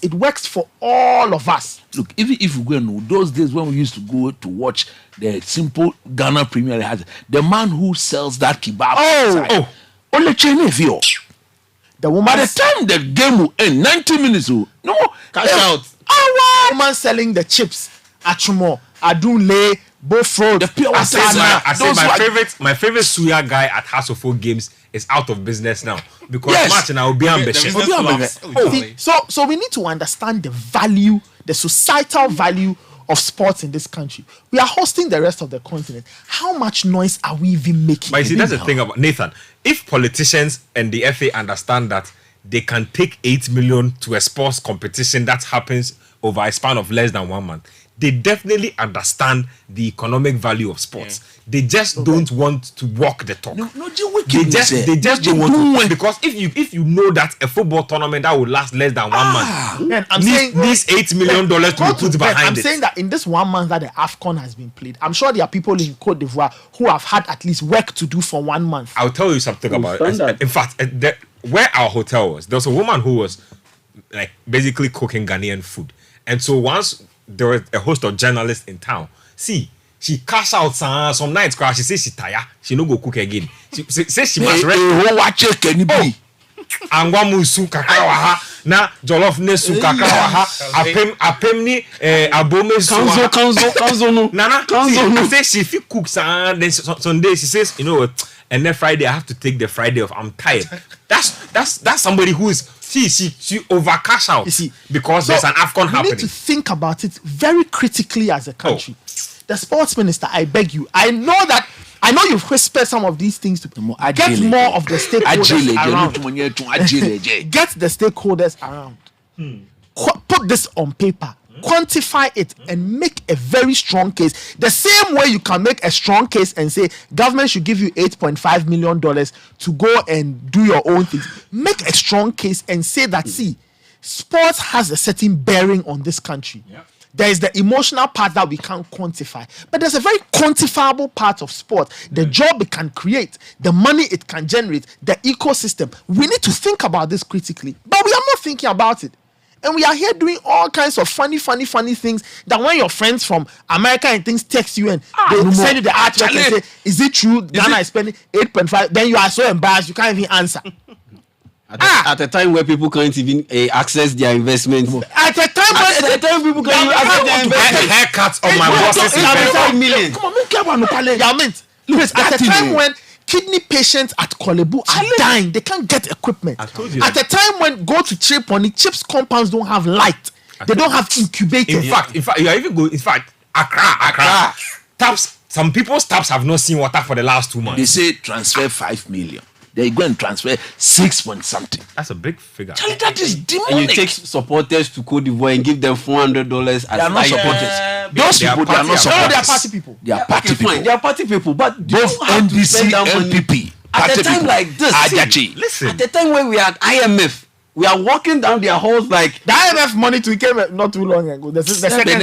it works for all of us. Look, even if we go in those days when we used to go to watch the simple Ghana Premier League, the man who sells that kebab, only Chinese. The woman, by the time the game will end, 90 minutes, cash out. Woman selling the chips, Achumo, Adunle, Bofro, the pure I say my favorite suya guy at House of Folk Games is out of business now because Martin I will be ambitious. So we need to understand the value, the societal value of sports in this country. We are hosting the rest of the continent. How much noise are we even making? But you see, that's the thing about Nathan. If politicians and the FA understand that they can take 8 million to a sports competition that happens over a span of less than 1 month, they definitely understand the economic value of sports. They just don't want to walk the talk. They just don't want to, because if you know that a football tournament that will last less than 1 month, man, these $8 million to be put behind it. I'm saying that in this 1 month that the AFCON has been played, I'm sure there are people in Cote d'Ivoire who have had at least work to do for 1 month. I'll tell you something about it. In fact, where our hotel was, there was a woman who was like basically cooking Ghanaian food. And so once there was a host of journalists in town, she cash out some nights crash. She says she tired. She no go cook again. She says she must rest. Angwa musu kakra waha na jollof nesu kakra waha apem ni abome su kanzo no nana she says she fit cook then Sunday she says you know what, and then Friday I have to take the Friday off. I'm tired. That's somebody who is she over cash out, you see, because there's an AFCON happening. We need to think about it very critically as a country. The sports minister, I beg you, I know you've whispered some of these things to get more of the stakeholders around. Get the stakeholders around. Put this on paper. Quantify it and make a very strong case. The same way you can make a strong case and say government should give you $8.5 million to go and do your own things. Make a strong case and say that, sports has a certain bearing on this country. Yeah. There is the emotional part that we can't quantify, but there's a very quantifiable part of sport. The job it can create, the money it can generate, the ecosystem. We need to think about this critically, but we are not thinking about it. And we are here doing all kinds of funny things that when your friends from America and things text you and they send you the artwork and say, is it true Ghana is spending 8.5? Then you are so embarrassed, you can't even answer. At a time where people can't even access their investment. At a time people can't even access their investment. Haircuts on my boss's $5 million. Come on, make care about Please, at a time when kidney patients at Kolebu are dying, they can't get equipment. At a time when go to Tripoli, Chips compounds don't have light. They don't have incubators. In fact, you are even going. In fact, Accra. Taps. Some people's taps have not seen water for the last 2 months. They say transfer 5 million. They go and transfer 6 point something. That's a big figure. Charlie, that is demonic. And you take supporters to Cote d'Ivoire and give them $400 as They are not supporters. Those people, they are not supporters. They are party people. They are party people. Fine, they are party people, but Both NDC and NPP. At a time like this, Listen. at the time when we are at IMF, we are walking down their halls like The IMF money came not too long ago. The second.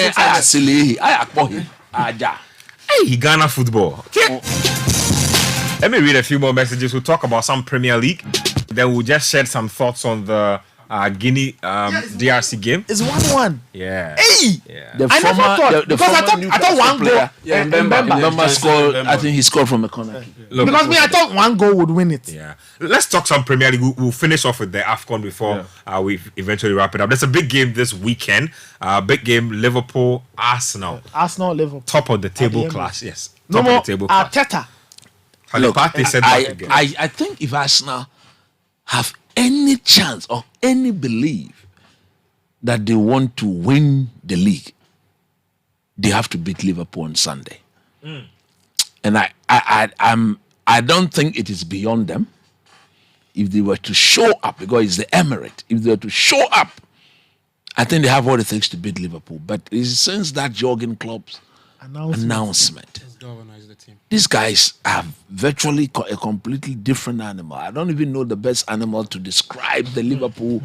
Hey, Ghana football. Okay. Let me read a few more messages. We'll talk about some Premier League. Then we'll just shed some thoughts on the Guinea DRC game. It's 1-1. Yeah. Hey! Yeah. I never thought, because I thought one goal. Mbemba scored. I think he scored from a corner. Look, Because I thought one goal would win it. Yeah. Let's talk some Premier League. We'll finish off with the AFCON before we eventually wrap it up. There's a big game this weekend. Big game, Liverpool, Arsenal. Arsenal, Liverpool. Top of the table end. clash. Yes. No Top more of the table clash. Arteta. Look, Partey said that again. I think if Arsenal have any chance or any belief that they want to win the league, they have to beat Liverpool on Sunday. And I don't think it is beyond them. If they were to show up, because it's the Emirate, if they were to show up, I think they have what it takes to beat Liverpool. But since that Jurgen Klopp's announcement, Galvanize the team. these guys are virtually a completely different animal. I don't even know the best animal to describe the Liverpool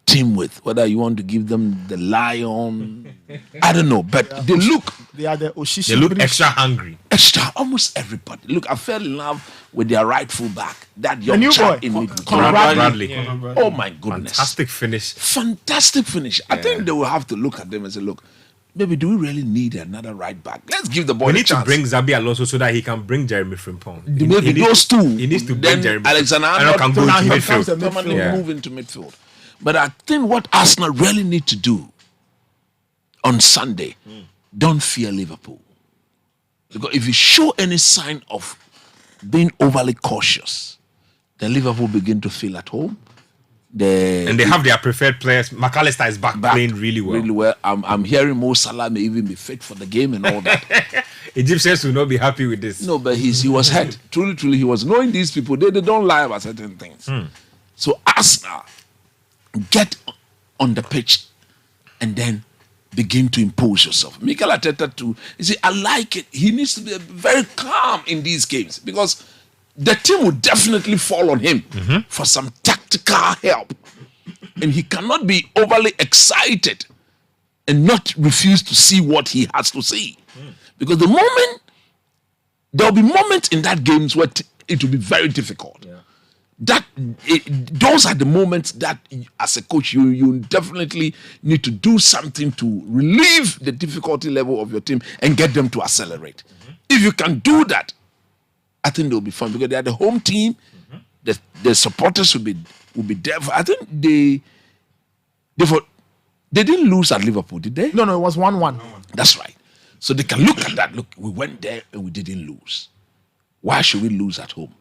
team with. Whether you want to give them the lion, I don't know. But they look They are the Oshishi. They look extra hungry. extra. Almost everybody. Look, I fell in love with their right full back. That young new chap boy, in midfield. Conrad Bradley. Oh my goodness! Fantastic finish. Fantastic finish. I think they will have to look at them and say, look, maybe do we really need another right back? Let's give the boy We a need to chance. bring Zabi Alonso so that he can bring Jeremy Frimpong. Maybe those two. He needs to bring then Jeremy. Alexander Arnold can go now into he becomes a midfield. permanently Yeah. move into midfield. But I think what Arsenal really need to do on Sunday, don't fear Liverpool. Because if you show any sign of being overly cautious, then Liverpool begin to feel at home. And they have their preferred players. McAllister is back playing really well. Really well. I'm hearing Mo Salah may even be fit for the game and all that. Egyptians will not be happy with this. No, but he was hurt. Truly, he was. Knowing these people, they don't lie about certain things. So Arsenal, get on the pitch and then begin to impose yourself. Mikel Arteta too. You see, I like it. He needs to be very calm in these games because the team will definitely fall on him for some tactical help. And he cannot be overly excited and not refuse to see what he has to see. Because there will be moments in that games where it will be very difficult. Those are the moments that as a coach you definitely need to do something to relieve the difficulty level of your team and get them to accelerate. If you can do that, I think they'll be fun because they are the home team. The supporters will be there. I think they didn't lose at Liverpool, did they? No, it was 1-1. That's right. So they can look at that. Look, we went there and we didn't lose. Why should we lose at home?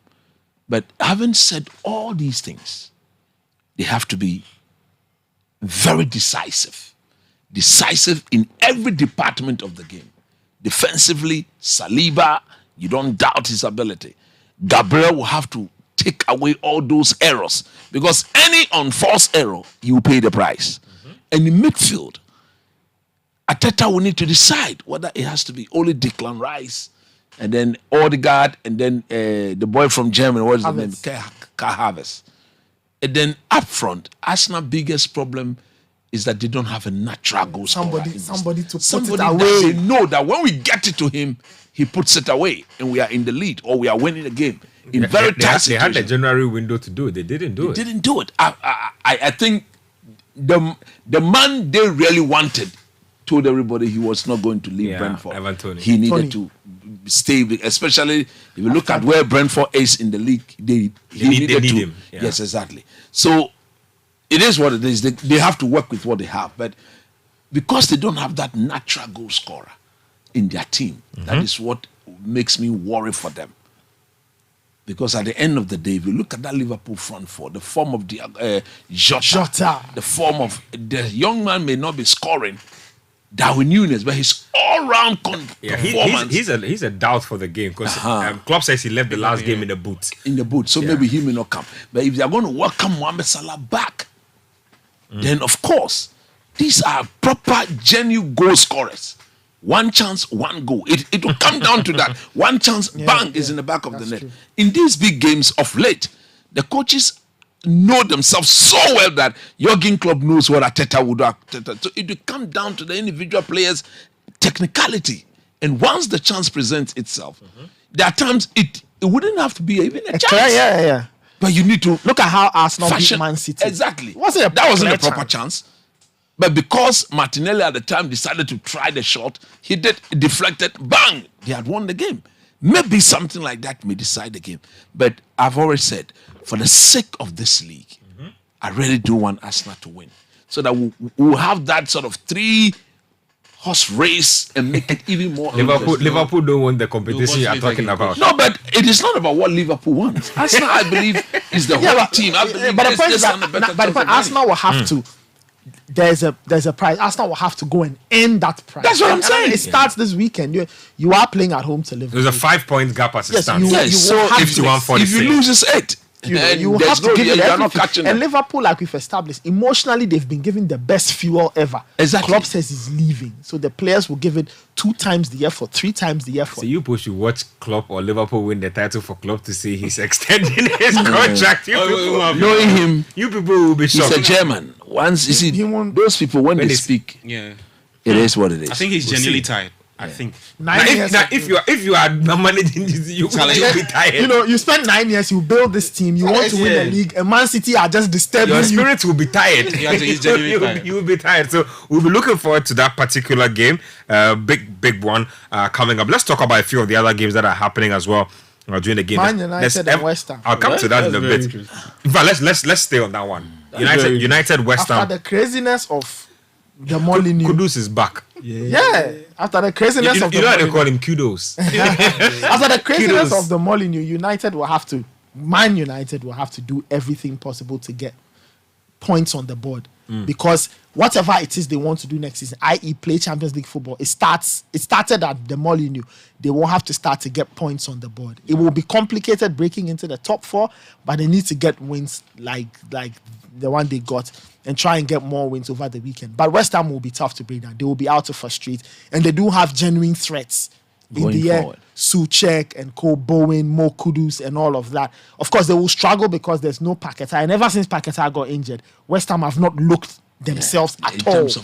But having said all these things, they have to be very decisive. Decisive in every department of the game. Defensively, Saliba, you don't doubt his ability. Gabriel will have to take away all those errors because any unforced error, you pay the price. And in midfield, Arteta will need to decide whether it has to be only Declan Rice and then Odegaard and then the boy from Germany, what is the name? Kai Havertz. And then up front, Arsenal's biggest problem is that they don't have a natural goal scorer. Somebody to put Somebody it that away. they know that when we get it to him, he puts it away and we are in the lead or we are winning the game. In very tight They had the situations. January window to do it. They didn't do it. Didn't do it. I think the man they really wanted told everybody he was not going to leave Brentford. Evan Toney. He needed to stay, especially if you look at where Brentford is in the league. He needed to. Him. Yeah. Yes, exactly. So it is what it is. They have to work with what they have, but because they don't have that natural goal scorer in their team, that is what makes me worry for them. Because at the end of the day, if you look at that Liverpool front four, the form of the Jota, the form of the young man may not be scoring Darwin Núñez, but his all-round performance. He's a doubt for the game because Klopp says he left the last game in the boot. So maybe he may not come. But if they are going to welcome Mohamed Salah back, then of course these are proper, genuine goal scorers. One chance, one goal. It will come down to that. One chance, bang, is in the back of the net. True. In these big games of late, the coaches know themselves so well that Jurgen Klopp knows what Arteta would do. So it will come down to the individual players' technicality. And once the chance presents itself, there are times it wouldn't have to be even a chance. Yeah. But you need to look at how Arsenal beat Man City. Exactly. That wasn't a proper chance. But because Martinelli at the time decided to try the shot, he deflected, bang, they had won the game. Maybe something like that may decide the game. But I've always said, for the sake of this league, I really do want Arsenal to win. So that we'll have that sort of 3-horse race and make it even more Liverpool don't want the competition you're talking about. No, but it is not about what Liverpool wants. Arsenal, I believe, is the whole team. I believe but the point is that Arsenal will have to. There's a prize. Arsenal will have to go and end that prize. That's what I'm saying. It starts this weekend. You are playing at home to Liverpool. There's a 5-point gap as it stands. So 51-46. If you lose, it's 8. You have to give it everything. And Liverpool, like we've established, emotionally they've been given the best fuel ever. Exactly. Klopp says he's leaving, so the players will give it 2 times the effort, 3 times the effort. So you should watch Klopp or Liverpool win the title for Klopp to see he's extending his contract. Knowing him, you people will be shocked. He's a German. Once you see those people when they speak, it is what it is. I think he's genuinely tired. I think. If you are not managing this, you will be tired. You spend 9 years, you build this team, you want to win the league, and Man City are just disturbing you. Your spirit will be tired. You will be tired. So we'll be looking forward to that particular game. Big one coming up. Let's talk about a few of the other games that are happening as well during the game. Man United and West Ham. I'll come to that in a bit. In fact, let's stay on that one. United West Ham. After the craziness of the Molineux. Kudus is back. Yeah. After the craziness of the Molineux. They call him Kudos. After the craziness of the Molineux, Man United will have to do everything possible to get points on the board. Because whatever it is they want to do next season, i.e. play Champions League football, it started at the Molineux. They won't have to start to get points on the board. It will be complicated breaking into the top 4, but they need to get wins like the one they got and try and get more wins over the weekend. But West Ham will be tough to break down. They will be out to frustrate, and they do have genuine threats in the air. Souček and Cole Bowen, Mo Kudus and all of that. Of course, they will struggle because there's no Paquetá. And ever since Paquetá got injured, West Ham have not looked themselves at all. In terms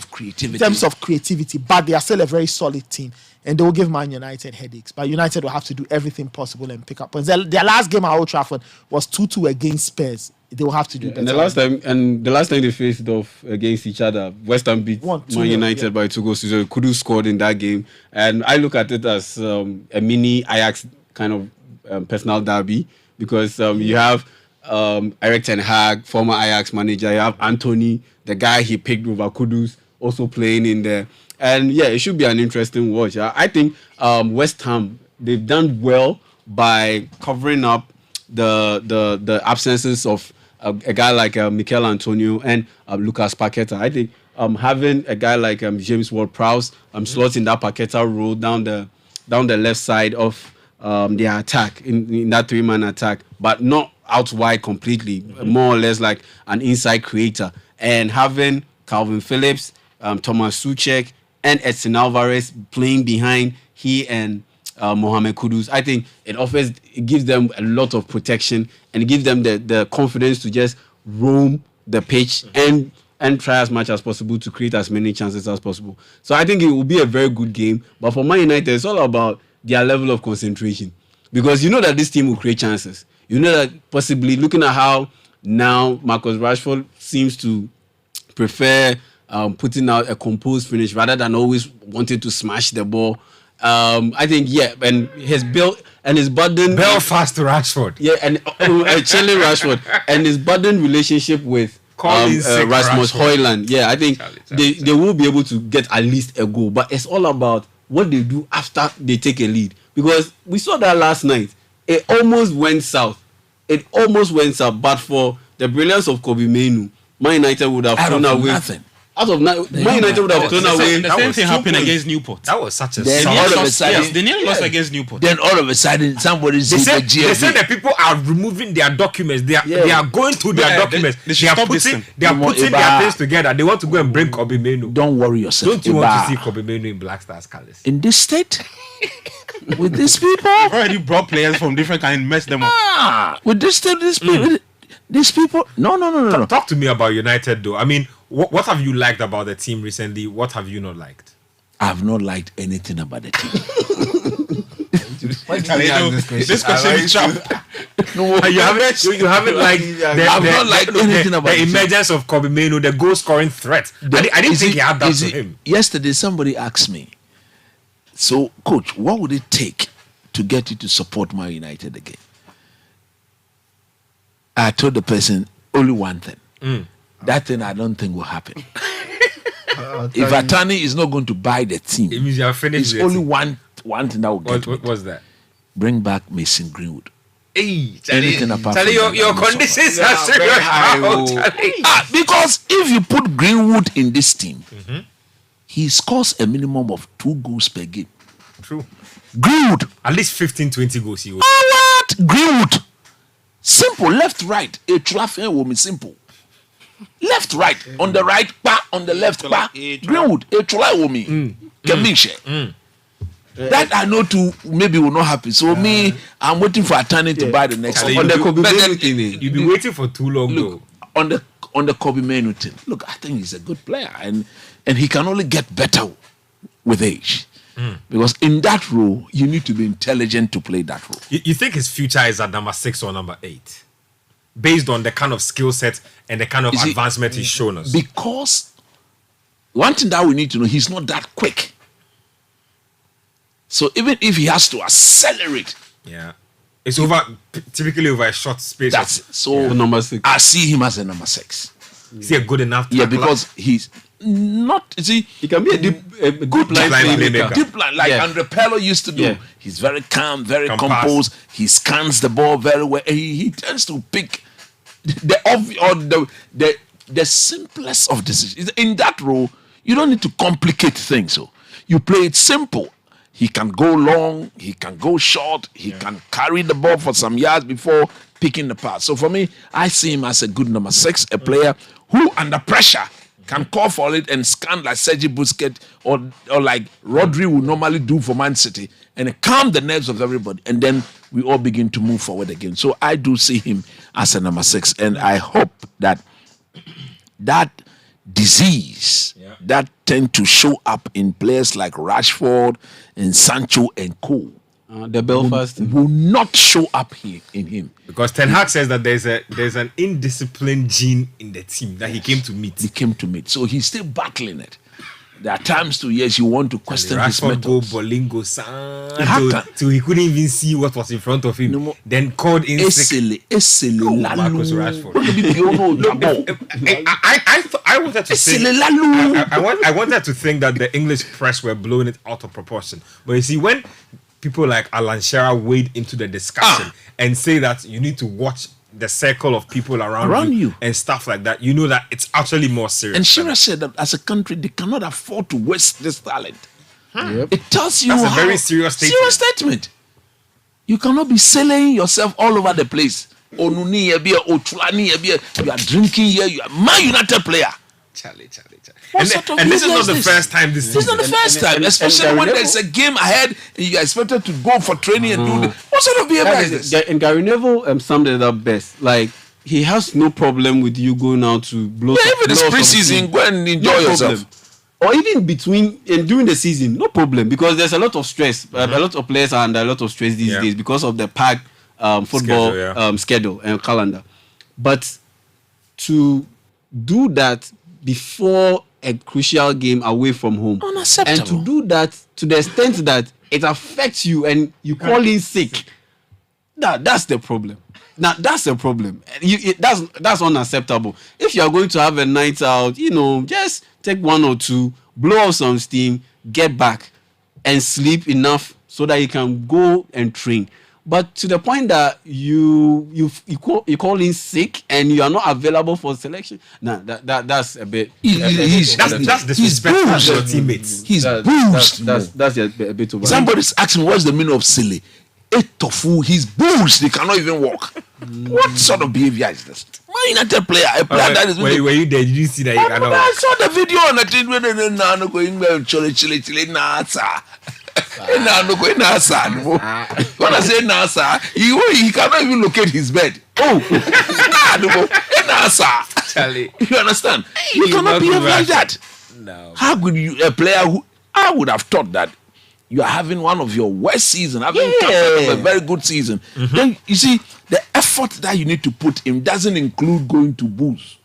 of creativity. But they are still a very solid team. And they will give Man United headaches. But United will have to do everything possible and pick up points. Their last game at Old Trafford was 2-2 against Spurs. They will have to do better. And the last time they faced off against each other, West Ham beat Man United by 2 goals. So Kudus scored in that game. And I look at it as a mini Ajax kind of personal derby, because you have Erik ten Hag, former Ajax manager. You have Anthony, the guy he picked over Kudus, also playing in there. And yeah, it should be an interesting watch. I think West Ham, they've done well by covering up the absences of a guy like Mikel Antonio and Lucas Paquetá. I think having a guy like James Ward-Prowse slotting that Paquetá role down the left side of their attack in that 3-man attack, but not out wide completely, more or less like an inside creator, and having Calvin Phillips, Thomas Souček, and Edson Alvarez playing behind he and Mohamed Kudus. I think it gives them a lot of protection and it gives them the confidence to just roam the pitch and try as much as possible to create as many chances as possible. So I think it will be a very good game. But for Man United, it's all about their level of concentration, because you know that this team will create chances. You know that possibly looking at how now Marcus Rashford seems to prefer putting out a composed finish rather than always wanting to smash the ball. I think and his burden Belfast to Rashford. Yeah, and Chile Rashford and his burden relationship with Rasmus Højlund. Yeah, I think they will be able to get at least a goal, but it's all about what they do after they take a lead, because we saw that last night. It almost went south. But for the brilliance of Kobe Mainoo, Man United would have thrown away nothing. Man United would have thrown away. The same thing happened against Newport. That was such a Then solid. all of a sudden, They nearly lost against Newport. then all of a sudden somebody They said said that people are removing their documents. They are going through their documents. they should are stop this putting thing. their things together. They want to go and bring Kobe Mainoo. don't worry yourself. Don't you want to see Kobe Mainoo in Black Stars colours? in this state with these people? I've already brought players from different kinds and messed them up. With this state, these people? No. Talk to me about United, though. I mean, what have you liked about the team recently? What have you not liked? I've not liked anything about the team. This question is trap. You haven't liked I've not liked anything about the the team. emergence of Kobe Mainoo, the goal scoring threat. I didn't think he had that to him. Yesterday, somebody asked me, so, coach, what would it take to get you to support Man United again? I told the person only one thing. That thing I don't think will happen. If Atani is not going to buy the team, It means you have finished. it's only one thing that will get me. What was that? Bring back Mason Greenwood. Hey, Anything apart Charlie, from your that, conditions are serious. Because if you put Greenwood in this team, he scores a minimum of 2 goals per game. True. Greenwood. At least 15-20 goals he will. What? Greenwood. Simple. Left, right. A traffic woman. Simple. Left, right. On the right, on the left, Greenwood. A traffic woman. That I know too maybe will not happen. So me, I'm waiting for Atani to buy the next one. On the Kobe Mainoo thing. You've been waiting for too long, Look, on the Kobe Mainoo thing. Look, I think he's a good player, and he can only get better with age. Because in that role, you need to be intelligent to play that role. You think his future is at number 6 or number 8? Based on the kind of skill set and the kind of advancement he's shown us. Because one thing that we need to know, he's not that quick. So even if he has to accelerate, it's typically over a short space. that's it. So number 6. I see him as a number 6. Is he a good enough tackler? Yeah, because he's not. See, He can be a good line playmaker. deep line like Andre Pello used to do. Yeah. He's very calm, very Compass. composed. He scans the ball very well. And he tends to pick the obvious or the simplest of decisions. In that role, you don't need to complicate things. So you play it simple. He can go long, he can go short, he can carry the ball for some yards before picking the pass. So for me, I see him as a good number 6, a player who under pressure can call for it and scan like Sergi Busquets or like Rodri would normally do for Man City and calm the nerves of everybody. And then we all begin to move forward again. So I do see him as a number 6. And I hope that disease that tend to show up in players like Rashford and Sancho and Co. The Belfast will not show up here in him. Because Ten Hag says that there's an indisciplined gene in the team that he came to meet. He came to meet. So he's still battling it. There are times to you want to question his Rashford go methods. Bolingo till he couldn't even see what was in front of him. No. Then called in sick. Marcus Rashford. I wanted to say I wanted to think that the English press were blowing it out of proportion. But you see, when people like Alan Shearer wade into the discussion and say that you need to watch the circle of people around you and stuff like that, you know that it's actually more serious. And Shearer said that as a country, they cannot afford to waste this talent. It tells you That's a very serious statement. Serious statement. You cannot be selling yourself all over the place. Onuni, you are drinking here. You are Man United player. Charlie. What sort of And this is not business the first time this This is not the first time, especially when there's a game ahead and you are expected to go for training and do this. What sort of behavior is this? And Gary Neville summed it up best. Like, he has no problem with you going out to blow. Even this preseason, go and enjoy yourself. Or even between and during the season, no problem, because there's a lot of stress. A lot of players are under a lot of stress these days because of the packed football schedule and calendar. But to do that before a crucial game away from home. Unacceptable. And to do that to the extent that it affects you and you call in sick, that's the problem. Now that's the problem. That's unacceptable. If you are going to have a night out, just take 1 or 2, blow off some steam, get back, and sleep enough so that you can go and train. But to the point that you call in sick and you are not available for selection, that's a bit. That's disrespectful to your teammates. He's boozed. That's a bit over. Somebody's asking what's the meaning of silly. Etofu, he's boozed. He cannot even walk. What sort of behavior is this? Man United player, a player that is. Were you there? Did you see that? I saw the video on the thing when chili nasa. When I say NASA, he cannot even locate his bed. NASA. You understand? You cannot behave like that. No. How could you, a player who I would have thought that you are having one of your worst seasons, having a very good season. Then you see the effort that you need to put in doesn't include going to booze.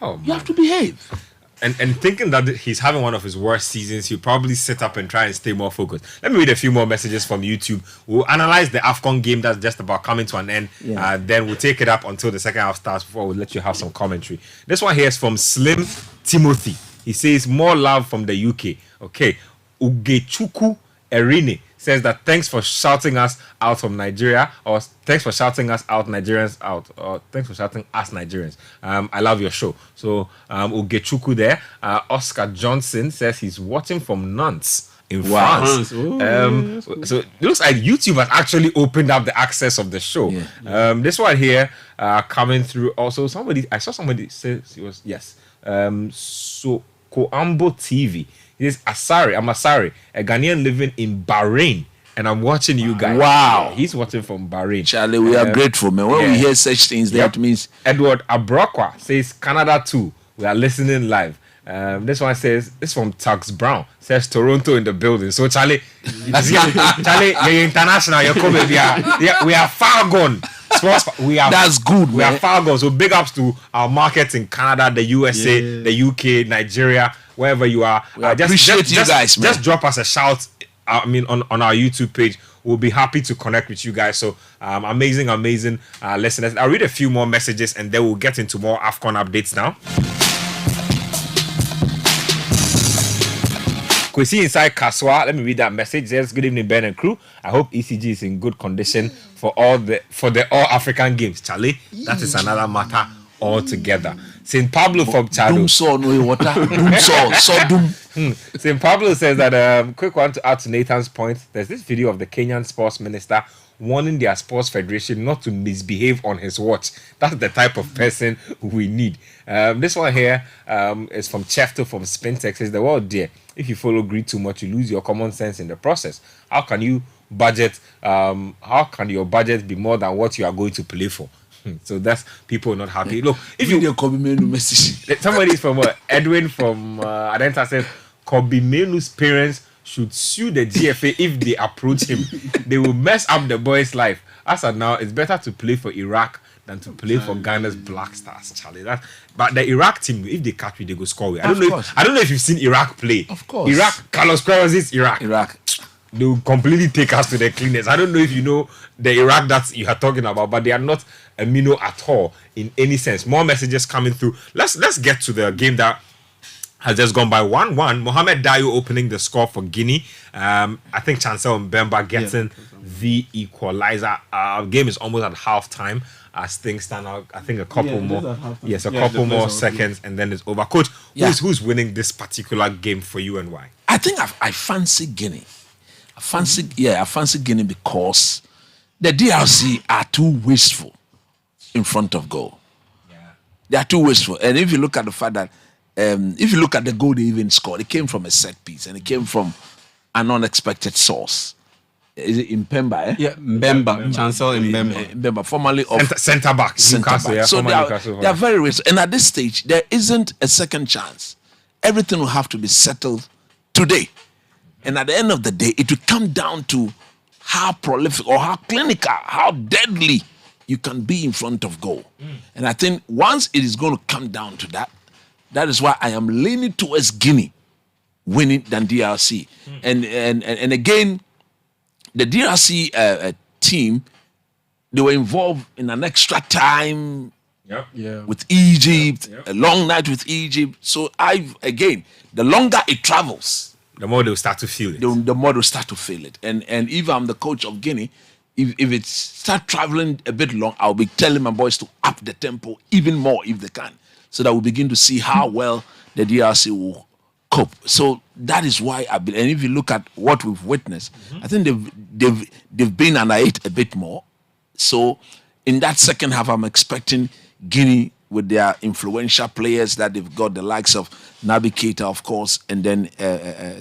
Oh, you have to behave. And thinking that he's having one of his worst seasons, he'll probably sit up and try and stay more focused. Let me read a few more messages from YouTube. We'll analyze the AFCON game that's just about coming to an end. Then we'll take it up until the second half starts before we'll let you have some commentary. This one here is from Slim Timothy. He says, more love from the UK. Okay. Ugechuku Erine says that thanks for shouting us out from Nigeria, or thanks for shouting us out Nigerians out, or thanks for shouting us Nigerians. I love your show. So Ugechuku there. Oscar Johnson says he's watching from Nantes in France. So it looks like YouTube has actually opened up the access of the show. This one here coming through also. I saw somebody say it was so Koambo TV. He says, I'm Asari, a Ghanaian living in Bahrain, and I'm watching you guys. Wow. He's watching from Bahrain. Charlie, we are grateful, man. When we hear such things, that means... Edward Abrokwa says, Canada too. We are listening live. This one says, this from Tux Brown. Says, Toronto in the building. So, Charlie, you're international. You're coming. We are far gone. That's good. We are far gone. So big ups to our markets in Canada, the USA, the UK, Nigeria, wherever you are. Appreciate you guys, man. Just drop us a shout. On our YouTube page. We'll be happy to connect with you guys. So amazing listeners. I'll read a few more messages and then we'll get into more AFCON updates now. Kwesi inside Kaswa. Let me read that message. It says, good evening, Ben and crew. I hope ECG is in good condition for the All African Games. Charlie, that is another matter altogether. St. Pablo from Chado. St. Pablo says that quick one to add to Nathan's point. There's this video of the Kenyan sports minister warning their sports federation not to misbehave on his watch. That's the type of person we need. This one here is from Chefto from Spintex. Says the world, dear, if you follow greed too much, you lose your common sense in the process. How can you budget? How can your budget be more than what you are going to play for? So that's people not happy. Look, if you message, somebody from Edwin from Adenta said Kobe Menu's parents should sue the GFA if they approach him. They will mess up the boy's life. As of now, it's better to play for Iraq than to play for Ghana's Black Stars, Charlie. But the Iraq team, if they catch you, they go score with. I don't know if you've seen Iraq play. Of course. Iraq, Carlos Queiroz is Iraq. They will completely take us to the cleaners. I don't know if you know the Iraq that you are talking about, but they are not amino at all in any sense. More messages coming through. Let's get to the game that has just gone by 1-1. Mohamed Dayo opening the score for Guinea. I think Chancel Mbemba getting the equalizer. Game is almost at halftime as things stand out. I think a couple more. Yes, a couple more seconds and then it's over. Coach, who's winning this particular game for you and why? I think I fancy Guinea. I fancy Guinea because the DRC are too wasteful in front of goal. They are too wasteful. And if you look at the fact that if you look at the goal they even scored, it came from a set piece and it came from an unexpected source. Is it Mpemba? Mbemba. Chancel Mbemba, formerly of centre back. So they are very wasteful. And at this stage, there isn't a second chance. Everything will have to be settled today. And at the end of the day, it will come down to how prolific or how clinical, how deadly you can be in front of goal. And I think once it is going to come down to that, That is why I am leaning towards Guinea winning than DRC. And again, the DRC team, they were involved in an extra time with Egypt, a long night with Egypt. So the longer it travels, the more they'll start to feel it. The more they'll start to feel it. And if I'm the coach of Guinea, if it start traveling a bit long, I'll be telling my boys to up the tempo even more if they can, so that we begin to see how well the DRC will cope. So that is why and if you look at what we've witnessed, I think they've been under it a bit more. So in that second half, I'm expecting Guinea with their influential players that they've got, the likes of Naby Keita, of course, and then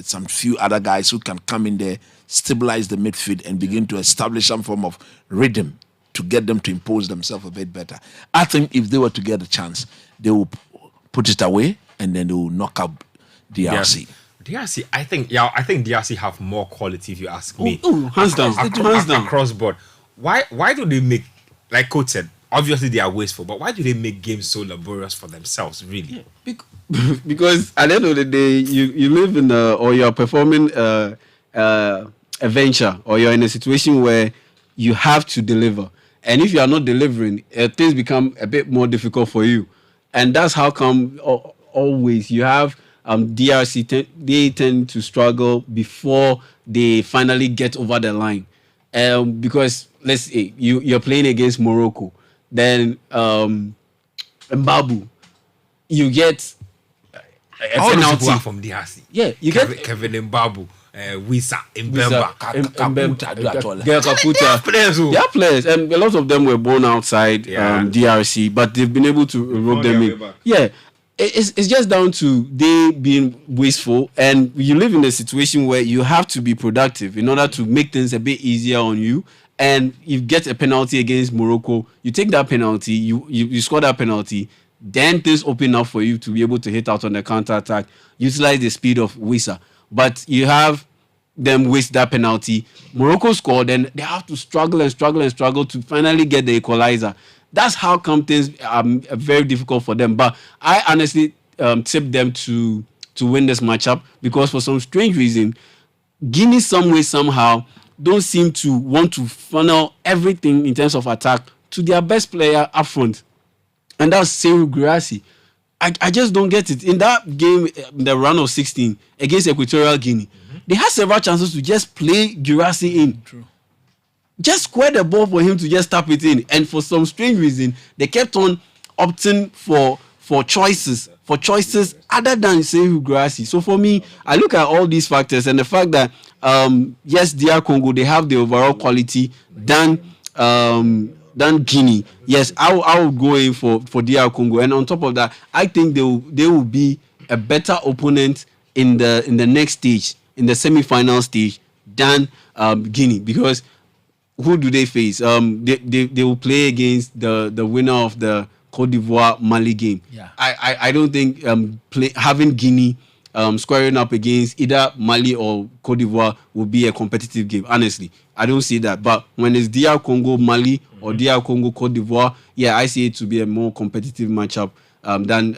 some few other guys who can come in there, stabilize the midfield, and begin to establish some form of rhythm to get them to impose themselves a bit better. I think if they were to get a chance, they will put it away and then they will knock out DRC. DRC, I think DRC have more quality if you ask me. Hands down. Across board. Why do they make, like Coach said, obviously they are wasteful, but why do they make games so laborious for themselves, really? Because at the end of the day, you live in or you're performing a venture, or you're in a situation where you have to deliver. And if you are not delivering, things become a bit more difficult for you. And that's how come always you have DRC, they tend to struggle before they finally get over the line. Because let's say you're playing against Morocco, then Mbabu, you get a all penalty. those people are from DRC. Yeah, you get Kevin Mbabu, Wissa, Mbemba, Kakuta. They are players, and a lot of them were born outside DRC, but they've been able to rope them in. Yeah, it's just down to they being wasteful, and you live in a situation where you have to be productive in order to make things a bit easier on you. And you get a penalty against Morocco, you take that penalty, you score that penalty, then things open up for you to be able to hit out on the counter-attack, utilize the speed of Wissa. But you have them waste that penalty. Morocco scored, then they have to struggle to finally get the equalizer. That's how come things are very difficult for them. But I honestly tip them to win this matchup, because for some strange reason, Guinea some way, somehow, don't seem to want to funnel everything in terms of attack to their best player up front. And that's Sekou Guirassy. I just don't get it. In that game, the round of 16 against Equatorial Guinea, they had several chances to just play Guirassy in. True. Just square the ball for him to just tap it in. And for some strange reason, they kept on opting for choices other than Sekou Guirassy. So for me, I look at all these factors and the fact that yes, DR Congo, they have the overall quality than Guinea. Yes, I will go in for DR Congo, and on top of that, I think they will be a better opponent in the next stage, in the semi-final stage, than Guinea, because who do they face? They will play against the winner of the Côte d'Ivoire Mali game. Yeah. I don't think having Guinea squaring up against either Mali or Côte d'Ivoire will be a competitive game. Honestly, I don't see that. But when it's DR Congo Mali or DR Congo Côte d'Ivoire, yeah, I see it to be a more competitive matchup than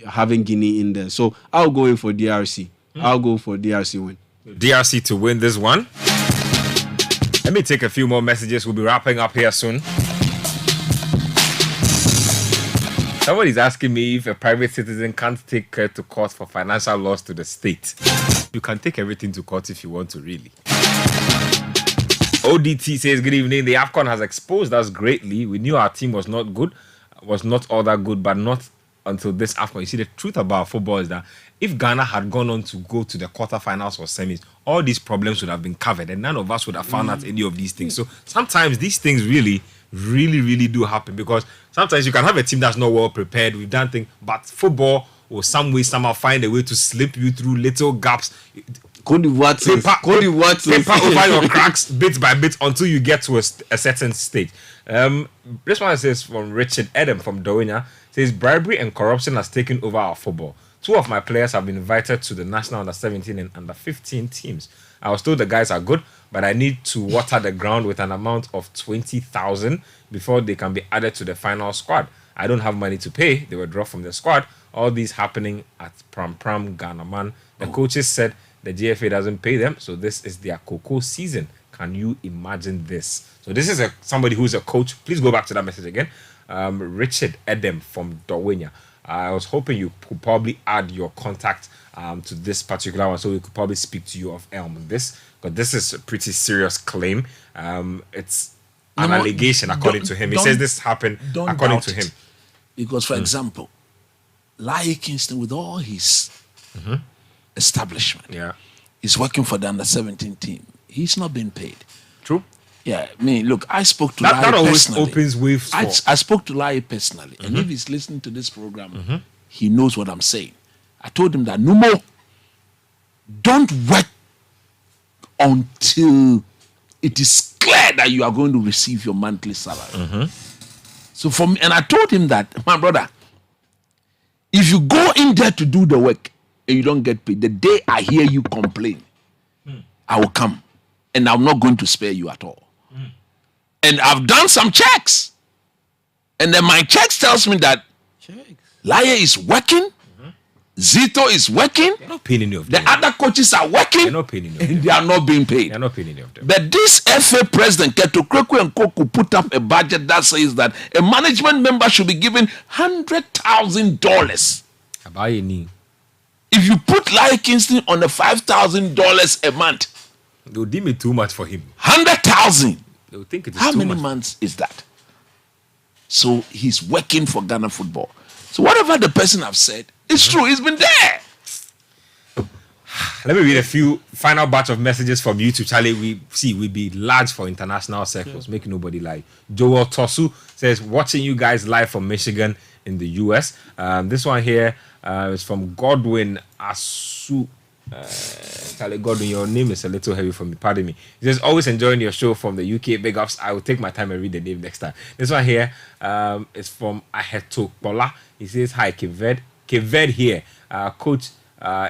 having Guinea in there. So I'll go in for DRC. I'll go for DRC win. DRC to win this one. Let me take a few more messages. We'll be wrapping up here soon. Somebody's asking me if a private citizen can't take care to court for financial loss to the state. You can take everything to court if you want to, really. ODT says, good evening. The AFCON has exposed us greatly. We knew our team was not all that good, but not until this AFCON. You see, the truth about football is that if Ghana had gone on to go to the quarterfinals or semis, all these problems would have been covered and none of us would have found out any of these things. So sometimes these things really do happen, because sometimes you can have a team that's not well prepared. We've done things, but football will some way, somehow find a way to slip you through little gaps. Paper over your cracks bit by bit until you get to a certain stage. This one says from Richard Adam from Dowinia, says bribery and corruption has taken over our football. 2 of my players have been invited to the national under-17 and under-15 teams. I was told the guys are good, but I need to water the ground with an amount of 20,000 before they can be added to the final squad. I don't have money to pay. They were dropped from the squad. All these happening at Pram Ghana, man. The coaches said the GFA doesn't pay them, so this is their cocoa season. Can you imagine this? So this is somebody who's a coach. Please go back to that message again. Richard Edem from Dawenya. I was hoping you could probably add your contact to this particular one, so we could probably speak to you of this, because this is a pretty serious claim. It's an allegation according to him. He says this happened according to him. Because, for example, Lai Kingston, with all his establishment, is working for the under-17 team. He's not being paid. True. Yeah, I mean, look, I spoke to Lai that always personally. Opens waves. I spoke to Lai personally, and if he's listening to this program, he knows what I'm saying. I told him that no more. Don't work until it is clear that you are going to receive your monthly salary. So for me, and I told him that, my brother, if you go in there to do the work and you don't get paid, the day I hear you complain, I will come, and I'm not going to spare you at all. And I've done some checks, and then my checks tells me that Laye is working, Zito is working, they're not paying any of them. the other coaches are working, They're not paying any of them. and they are not being paid. They're not paying any of them. But this FA president, Keto Kweku and Koku, put up a budget that says that a management member should be given $100,000. About your knee. If you put Lai Kingston on a $5,000 a month, They'll deem it too much for him. 100,000. They'll think it is How too many much. months is that? So he's working for Ghana football. So whatever the person have said, it's true. He's been there. Let me read a few final batch of messages from YouTube. Charlie, we be large for international circles. Make nobody lie. Joel Tosu says, watching you guys live from Michigan in the US. This one here is from Godwin Asu. Charlie Godwin, your name is a little heavy for me. Pardon me. He says, always enjoying your show from the UK. Big ups. I will take my time and read the name next time. This one here is from Aheto Bola. He says, hi, Kived. Kived here. Coach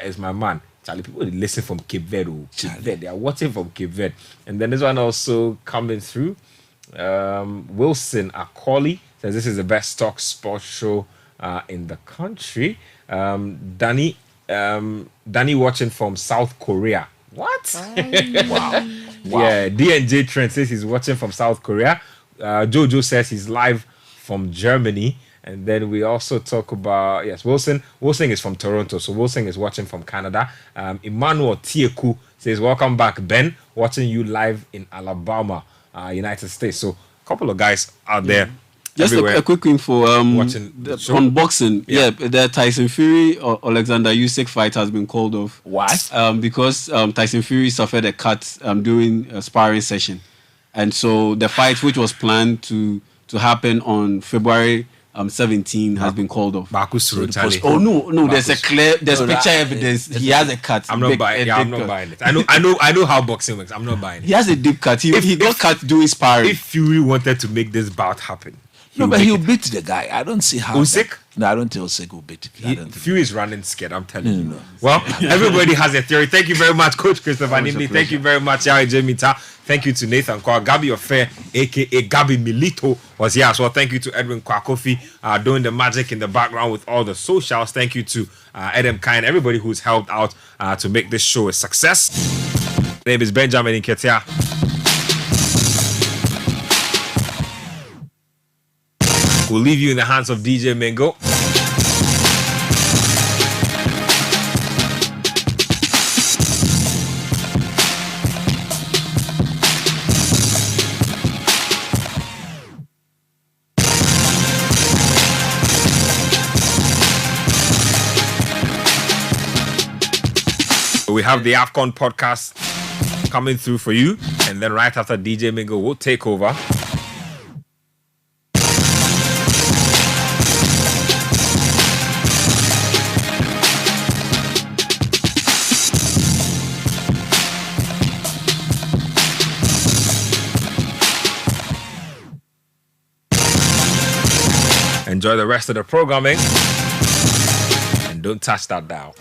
is my man. Charlie, people listen from Cape Verde. They are watching from Cape Verde. And then this one also coming through. Wilson Akoli says this is the best stock sports show in the country. Danny watching from South Korea. What? Wow. Yeah, D&J Trent says he's watching from South Korea. Jojo says he's live from Germany. And then we also talk about, yes, Wilson. Wilson is from Toronto, so Wilson is watching from Canada. Emmanuel Tieku says, welcome back, Ben. Watching you live in Alabama, United States. So a couple of guys out there. Just a quick info. Watching on boxing, the Tyson Fury or Alexander Usyk fight has been called off. Why? Because Tyson Fury suffered a cut during a sparring session, and so the fight, which was planned to happen on February 17, has been called off. Oh no! There's picture evidence. He has a cut. I'm not buying it. I know how boxing works. I'm not buying it. He has a deep cut. He got cut doing sparring. If Fury wanted to make this bout happen, he'll beat the guy. I don't see how. Usyk? No, I don't think Usyk will beat him. Fury is running scared. I'm telling you. No. Well, everybody has a theory. Thank you very much, Coach Christopher Nimni. Thank you very much, Yahya Jemita. Thank you to Nathan Kwa. Gabi Ofe, aka Gabi Milito, was here as well. Thank you to Edwin Kwakofi doing the magic in the background with all the socials. Thank you to Edem Kine, everybody who's helped out to make this show a success. My name is Benjamin Nketia. We'll leave you in the hands of DJ Mingo. We have the AFCON podcast coming through for you, and then right after DJ Mingo will take over. Enjoy the rest of the programming, and don't touch that dial.